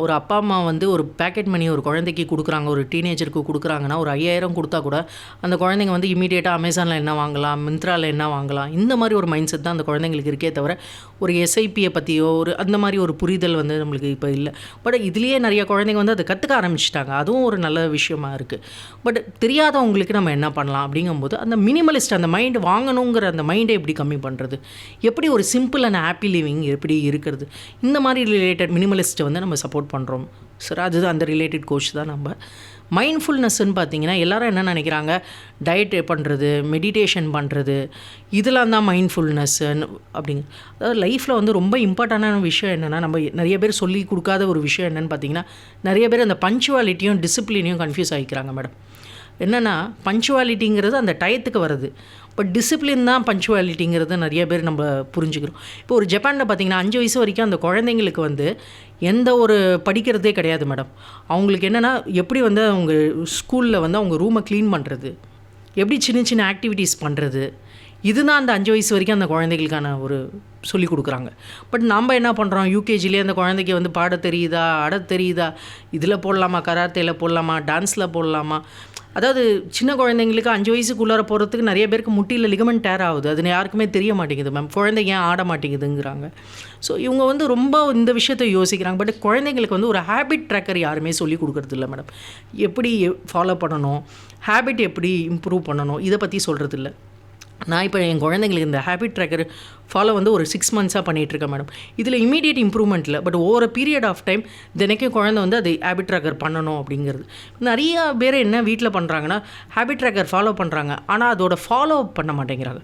ஒரு அப்பா அம்மா வந்து ஒரு பேக்கெட் மணி ஒரு குழந்தைக்கு கொடுக்குறாங்க, ஒரு டீனேஜருக்கு கொடுக்குறாங்கன்னா, ஒரு 5000 கொடுத்தா கூட அந்த குழந்தைங்க வந்து இமீடியட்டாக அமேசானில் என்ன வாங்கலாம், மிந்த்ராவில் என்ன வாங்கலாம், இந்த மாதிரி ஒரு மைண்ட் செட் தான் அந்த குழந்தைங்களுக்கு இருக்கே தவிர, ஒரு எஸ்ஐபியை பற்றியோ ஒரு அந்த மாதிரி ஒரு புரிதல் வந்து நம்மளுக்கு இப்போ இல்லை. பட் இதுலேயே நிறைய குழந்தைங்க வந்து அதை கற்றுக்க ஆரம்பிச்சிட்டாங்க, அதுவும் ஒரு நல்ல விஷயமா இருக்குது. பட் தெரியாதவங்களுக்கு நம்ம என்ன பண்ணலாம் அப்படிங்கும்போது, அந்த மினிமலிஸ்ட் அந்த மைண்டு வாங்கணுங்கிற அந்த மைண்டை எப்படி கம்மி பண்ணுறது, எப்படி ஒரு சிம்பிள் அண்ட் ஹாப்பி லிவிங் எப்படி இருக்கிறது, இந்த மாதிரி ரிலேட்டட் மினிமலிஸ்ட்டை வந்து நம்ம சப்போர்ட் பண்ணுறோம் சார். அதுதான் அந்த ரிலேட்டட் கோச் தான் நம்ம. மைண்ட்ஃபுல்னஸ்ன்னு பார்த்தீங்கன்னா, எல்லோரும் என்ன நினைக்கிறாங்க, டயட் பண்ணுறது, மெடிடேஷன் பண்ணுறது, இதெல்லாம் தான் மைண்ட்ஃபுல்னஸ்ன்னு அப்படிங்க. அதாவது லைஃப்பில் வந்து ரொம்ப இம்பார்ட்டண்டான விஷயம் என்னென்னா, நம்ம நிறைய பேர் சொல்லி கொடுக்காத ஒரு விஷயம் என்னென்னு பார்த்தீங்கன்னா, நிறைய பேர் அந்த பஞ்சுவாலிட்டியும் டிசிப்ளினையும் கன்ஃபியூஸ் ஆகிக்கிறாங்க மேடம். என்னென்னா, பஞ்சுவாலிட்டிங்கிறது அந்த டயத்துக்கு வருது, பட் டிசிப்ளின் தான் பஞ்சுவாலிட்டிங்கிறது நிறைய பேர் நம்ம புரிஞ்சுக்கிறோம். இப்போ ஒரு ஜப்பானில் பார்த்திங்கன்னா 5 வயசு வரைக்கும் அந்த குழந்தைங்களுக்கு வந்து எந்த ஒரு படிக்கிறதே கிடையாது மேடம். அவங்களுக்கு என்னென்னா, எப்படி வந்து அவங்க ஸ்கூலில் வந்து அவங்க ரூமை க்ளீன் பண்ணுறது, எப்படி சின்ன சின்ன ஆக்டிவிட்டீஸ் பண்ணுறது, இதுதான் அந்த 5 வயசு வரைக்கும் அந்த குழந்தைகளுக்கான ஒரு சொல்லி கொடுக்குறாங்க. பட் நம்ம என்ன பண்ணுறோம், யூகேஜிலே அந்த குழந்தைக்கு வந்து பாட தெரியுதா, ஆட தெரியுதா, இதில் போடலாமா, கராத்தேயில் போடலாமா, டான்ஸில் போடலாமா. அதாவது சின்ன குழந்தைங்களுக்கு 5 வயசுக்குள்ளார போகிறதுக்கு நிறைய பேருக்கு முட்டியில் லிகமெண்ட் டேர் ஆகுது, அது யாருக்குமே தெரிய மாட்டேங்குது மேம். குழந்தைங்க ஏன் ஆட மாட்டேங்குதுங்கிறாங்க. ஸோ இவங்க வந்து ரொம்ப இந்த விஷயத்தை யோசிக்கிறாங்க. பட் குழந்தைங்களுக்கு வந்து ஒரு ஹேபிட் ட்ராக்கர் யாருமே சொல்லி கொடுக்குறது இல்லை மேடம். எப்படி ஃபாலோ பண்ணணும், ஹேபிட் எப்படி இம்ப்ரூவ் பண்ணணும், இதை பற்றி சொல்கிறது இல்லை. நான் இப்போ என் குழந்தைங்களுக்கு இந்த ஹேபிட் ட்ராக்கர் ஃபாலோ வந்து ஒரு 6 மந்த்ஸாக பண்ணிகிட்ருக்கேன் மேடம். இதில் இமீடியட் இம்ப்ரூவ்மெண்ட் இல்லை, but over period of time தினைக்கும் குழந்தை வந்து அது ஹேபிட் ட்ராக்கர் பண்ணணும் அப்படிங்கிறது. நிறையா பேர் என்ன வீட்டில் பண்ணுறாங்கன்னா, ஹேபிட் ட்ராக்கர் ஃபாலோ பண்ணுறாங்க, ஆனால் அதோட ஃபாலோ பண்ண மாட்டேங்கிறாங்க.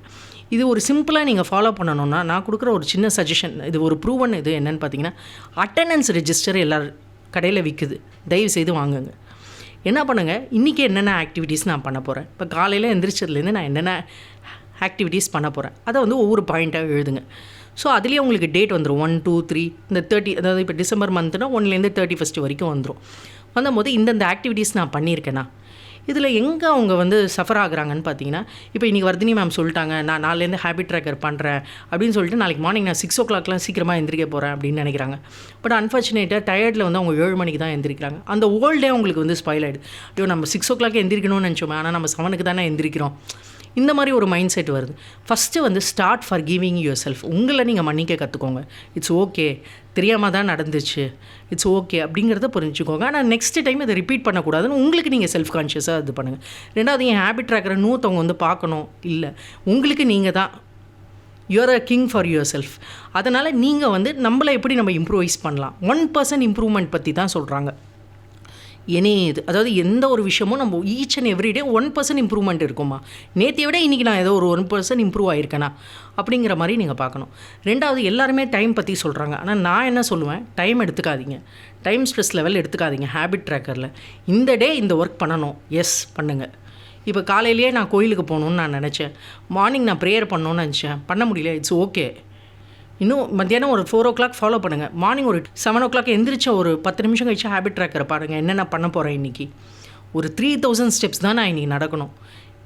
இது ஒரு சிம்பிளாக நீங்கள் ஃபாலோ பண்ணணுன்னா, நான் கொடுக்குற ஒரு சின்ன சஜஷன், இது ஒரு ப்ரூவன் இது என்னென்னு பார்த்தீங்கன்னா, அட்டெண்டன்ஸ் ரெஜிஸ்டர் எல்லார் கடையில் விற்குது, தயவு செய்து வாங்குங்க. என்ன பண்ணுங்கள், இன்றைக்கி என்னென்ன ஆக்டிவிட்டீஸ் நான் பண்ண போகிறேன், இப்போ காலையில் எந்திரிச்சதுலேருந்து நான் என்னென்ன ஆக்டிவிட்டீஸ் பண்ண போகிறேன், அதை வந்து ஒவ்வொரு பாயிண்ட்டாக எழுதுங்க. ஸோ அதுலேயே உங்களுக்கு டேட் வந்துடும், 1, 2, 3 இந்த 30, அதாவது இப்போ டிசம்பர் மந்த்னா 1லேருந்து 31 வரைக்கும் வந்துடும். வந்தபோது இந்தந்த ஆக்டிவிட்டீஸ் நான் பண்ணியிருக்கேனா, இதில் எங்கே அவங்க வந்து சஃபர் ஆகுறாங்கன்னு பார்த்தீங்கன்னா, இப்போ இன்றைக்கி வர்தினி மேம் சொல்லிட்டாங்க, நான் நாளைலேருந்து ஹேபிட் ட்ராக்கர் பண்ணுறேன் அப்படின்னு சொல்லிட்டு நாளைக்கு மார்னிங் நான் 6 o'clockலாம் சீக்கிரமாக எந்திரிக்க போகிறேன் அப்படின்னு நினைக்கிறாங்க. பட் அன்ஃபார்ச்சுனேட்டாக டயர்டில் வந்து அவங்க 7 மணிக்கு தான் எந்திரிக்கிறாங்க. அந்த ஓல் டே அவங்களுக்கு வந்து ஸ்பாயில் ஆகிடுது. ஐயோ நம்ம 6 o'clock எந்திரிக்கணும்னு நினச்சோமே, ஆனால் நம்ம 7க்கு தானே எந்திரிக்கிறோம். இந்த மாதிரி ஒரு மைண்ட் செட் வருது. ஃபஸ்ட்டு வந்து start for giving your self. உங்களை நீங்கள் மன்னிக்க கற்றுக்கோங்க. இட்ஸ் ஓகே, தெரியாமல் தான் நடந்துச்சு, இட்ஸ் ஓகே அப்படிங்கிறத புரிஞ்சுக்கோங்க. ஆனால் நெக்ஸ்ட் டைம் இதை ரிப்பீட் பண்ணக்கூடாதுன்னு உங்களுக்கு நீங்கள் செல்ஃப் கான்ஷியஸாக இது பண்ணுங்கள். ரெண்டாவது, என் ஹேபிட் ட்ராக்கரை நூற்றவங்க வந்து பார்க்கணும் இல்லை, உங்களுக்கு நீங்கள் தான் you're a king for yourself. அதனால் நீங்கள் வந்து நம்மளை எப்படி நம்ம இம்ப்ரூவைஸ் பண்ணலாம், 1% இம்ப்ரூவ்மெண்ட் பற்றி தான் சொல்கிறாங்க. இது அதாவது எந்த ஒரு விஷயமும் நம்ம ஈச் அண்ட் எவ்ரிடே 1% இம்ப்ரூவ்மெண்ட் இருக்குமா, நேற்றைய விட இன்றைக்கி நான் ஏதோ ஒரு 1% இம்ப்ரூவ் ஆகிருக்கேனா அப்படிங்கிற மாதிரி நீங்கள் பார்க்கணும். ரெண்டாவது, எல்லாருமே டைம் பற்றி சொல்கிறாங்க. ஆனால் நான் என்ன சொல்லுவேன், டைம் எடுத்துக்காதீங்க, டைம் ஸ்ட்ரெஸ் லெவல் எடுத்துக்காதீங்க. ஹேபிட் ட்ராக்கரில் இந்த டே இந்த ஒர்க் பண்ணணும், எஸ் பண்ணுங்கள். இப்போ காலையிலேயே நான் கோயிலுக்கு போகணுன்னு நான் நினச்சேன், மார்னிங் நான் ப்ரேயர் பண்ணணுன்னு நினச்சேன், பண்ண முடியல, இட்ஸ் ஓகே. இன்னும் மத்தியானம் ஒரு 4 o'clock ஃபாலோ பண்ணுங்கள். மார்னிங் ஒரு 7 o'clock எந்திரிச்ச ஒரு 10 நிமிஷம் கழிச்சு ஹேபிட் ட்ராக்கரை பாருங்கள், என்னென்ன பண்ண போகிறேன் இன்றைக்கி. ஒரு 3000 ஸ்டெப்ஸ் தான் நான் இன்றைக்கி நடக்கணும்.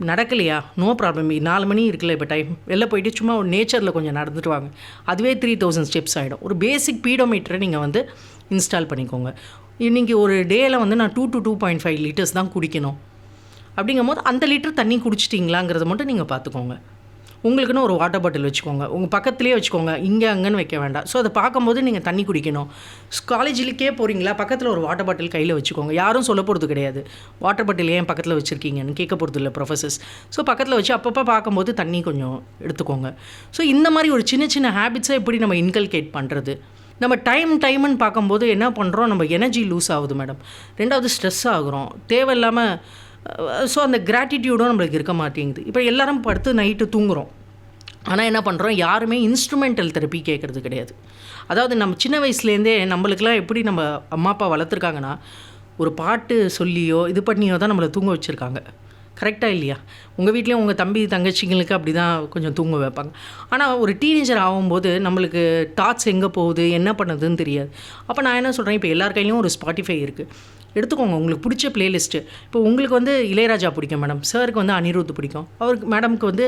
நடக்கலையா, நோ ப்ராப்ளம். 4 மணி இருக்குல்ல இப்போ டைம், வெளில போயிட்டு சும்மா ஒரு நேச்சரில் கொஞ்சம் நடந்துட்டு வாங்க, அதுவே 3000 ஸ்டெப்ஸ் ஆகிடும். ஒரு பேசிக் பீடோமீட்டரை நீங்கள் வந்து இன்ஸ்டால் பண்ணிக்கோங்க. இன்றைக்கி ஒரு டேயில் வந்து நான் 2 to 2.5 liters தான் குடிக்கணும். அப்படிங்கும்போது அந்த லிட்டர் தண்ணி குடிச்சிட்டிங்களாங்கிறத மட்டும் நீங்கள் பார்த்துக்கோங்க. உங்களுக்குன்னு ஒரு வாட்டர் பாட்டில் வச்சுக்கோங்க, உங்கள் பக்கத்துலேயே வச்சுக்கோங்க, இங்கே அங்கேன்னு வைக்க வேண்டாம். ஸோ அதை பார்க்கும்போது நீங்கள் தண்ணி குடிக்கணும். காலேஜிலுக்கே போகிறீங்களா, பக்கத்தில் ஒரு வாட்டர் பாட்டில் கையில் வச்சுக்கோங்க. யாரும் சொல்ல போகிறது கிடையாது, வாட்டர் பாட்டில் ஏன் பக்கத்தில் வச்சுருக்கீங்கன்னு கேட்க போகிறது இல்லை ப்ரொஃபஸர்ஸ். ஸோ பக்கத்தில் வச்சு அப்பப்போ பார்க்கும்போது தண்ணி கொஞ்சம் எடுத்துக்கோங்க. ஸோ இந்த மாதிரி ஒரு சின்ன சின்ன ஹேபிட்ஸை எப்படி நம்ம இன்கல்கேட் பண்ணுறது. நம்ம டைம்னு பார்க்கும்போது என்ன பண்ணுறோம், நம்ம எனர்ஜி லூஸ் ஆகுது மேடம். ரெண்டாவது ஸ்ட்ரெஸ் ஆகுறோம் தேவையில்லாமல். ஸோ அந்த கிராட்டிடியூடும் நம்மளுக்கு இருக்க மாட்டேங்குது. இப்போ எல்லோரும் படுத்து நைட்டு தூங்குகிறோம், ஆனால் என்ன பண்ணுறோம், யாருமே இன்ஸ்ட்ருமெண்டல் தெரப்பி கேட்குறது கிடையாது. அதாவது நம்ம சின்ன வயசுலேருந்தே நம்மளுக்கெல்லாம் எப்படி நம்ம அம்மா அப்பா வளர்த்துருக்காங்கன்னா, ஒரு பாட்டு சொல்லியோ இது பண்ணியோ தான் நம்மளை தூங்க வச்சுருக்காங்க. கரெக்டாக இல்லையா? உங்கள் வீட்லேயும் உங்கள் தம்பி தங்கச்சிங்களுக்கு அப்படி தான் கொஞ்சம் தூங்க வைப்பாங்க. ஆனால் ஒரு டீனேஜர் ஆகும்போது நம்மளுக்கு தாட்ஸ் எங்கே போகுது, என்ன பண்ணுதுன்னு தெரியாது. அப்போ நான் என்ன சொல்கிறேன், இப்போ எல்லார் கையிலையும் ஒரு ஸ்பாட்டிஃபை இருக்குது, எடுத்துக்கோங்க உங்களுக்கு பிடிச்ச பிளேலிஸ்ட்டு. இப்போ உங்களுக்கு வந்து இளையராஜா பிடிக்கும் மேடம், சாருக்கு வந்து அனிருத் பிடிக்கும், அவருக்கு மேடம்க்கு வந்து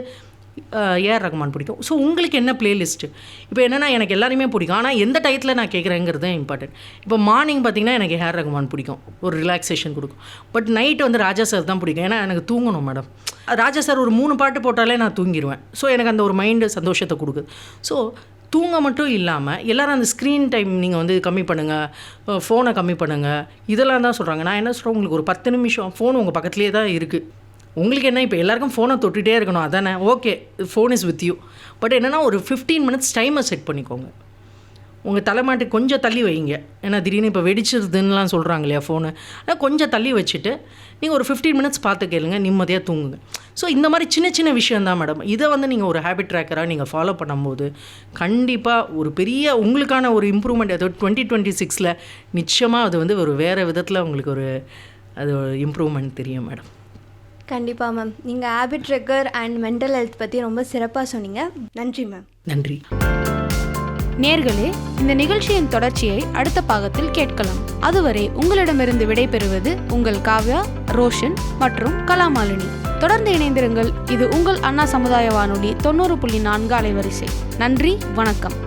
ஏஆர் ரஹ்மான் பிடிக்கும். ஸோ உங்களுக்கு என்ன பிளேலிஸ்ட்டு. இப்போ என்னென்னா எனக்கு எல்லாருமே பிடிக்கும், ஆனால் எந்த டயத்தில் நான் கேட்குறேங்கிறது தான் இம்பார்ட்டன்ட். இப்போ மார்னிங் பார்த்திங்கன்னா எனக்கு ஏஆர் ரஹ்மான் பிடிக்கும், ஒரு ரிலாக்ஸேஷன் கொடுக்கும். பட் நைட்டு வந்து ராஜா சார் தான் பிடிக்கும், ஏன்னா எனக்கு தூங்கணும் மேடம். ராஜா சார் ஒரு 3 பாட்டு போட்டாலே நான் தூங்கிடுவேன். ஸோ எனக்கு அந்த ஒரு மைண்டு சந்தோஷத்தை கொடுக்குது. ஸோ தூங்க மட்டும் இல்லாமல் எல்லோரும் அந்த ஸ்க்ரீன் டைம் நீங்கள் வந்து கம்மி பண்ணுங்கள், ஃபோனை கம்மி பண்ணுங்கள், இதெல்லாம் தான் சொல்கிறாங்க. நான் என்ன சொல்கிறேன், உங்களுக்கு ஒரு 10 நிமிஷம் ஃபோன் உங்கள் பக்கத்துலேயே தான் இருக்குது. உங்களுக்கு என்ன, இப்போ எல்லாருக்கும் ஃபோனை தொட்டுகிட்டே இருக்கணும் அதானே, okay phone is with you. But என்னென்னா ஒரு 15 minutes டைமை செட் பண்ணிக்கோங்க. உங்கள் தலைமாட்டு கொஞ்சம் தள்ளி வைங்க, ஏன்னா திடீர்னு இப்போ வெடிச்சிருதுன்னெலாம் சொல்கிறாங்க இல்லையா ஃபோனு, ஆனால் கொஞ்சம் தள்ளி வச்சுட்டு நீங்கள் ஒரு 15 minutes பார்த்து கேளுங்க, நிம்மதியாக தூங்குங்க. ஸோ இந்த மாதிரி சின்ன சின்ன விஷயந்தான் மேடம். இதை வந்து நீங்கள் ஒரு ஹேபிட் ட்ராக்கராக நீங்கள் ஃபாலோ பண்ணும்போது கண்டிப்பாக ஒரு பெரிய உங்களுக்கான ஒரு இம்ப்ரூவ்மெண்ட், அதாவது 2026 நிச்சயமாக அது வந்து ஒரு வேறு விதத்தில் உங்களுக்கு ஒரு அது இம்ப்ரூவ்மெண்ட் தெரியும் மேடம். கண்டிப்பாக மேம். நீங்கள் habit tracker and mental health பற்றி ரொம்ப சிறப்பாக சொன்னீங்க. நன்றி மேம். நன்றி. நேர்களே, இந்த நிகழ்ச்சியின் தொடர்ச்சியை அடுத்த பாகத்தில் கேட்கலாம். அதுவரை உங்களிடமிருந்து விடைபெறுவது உங்கள் காவ்யா, ரோஷன் மற்றும் கலாமாலினி. தொடர்ந்து இணைந்திருங்கள். இது உங்கள் அண்ணா சமுதாய வானொலி 90.4 அலைவரிசை. நன்றி, வணக்கம்.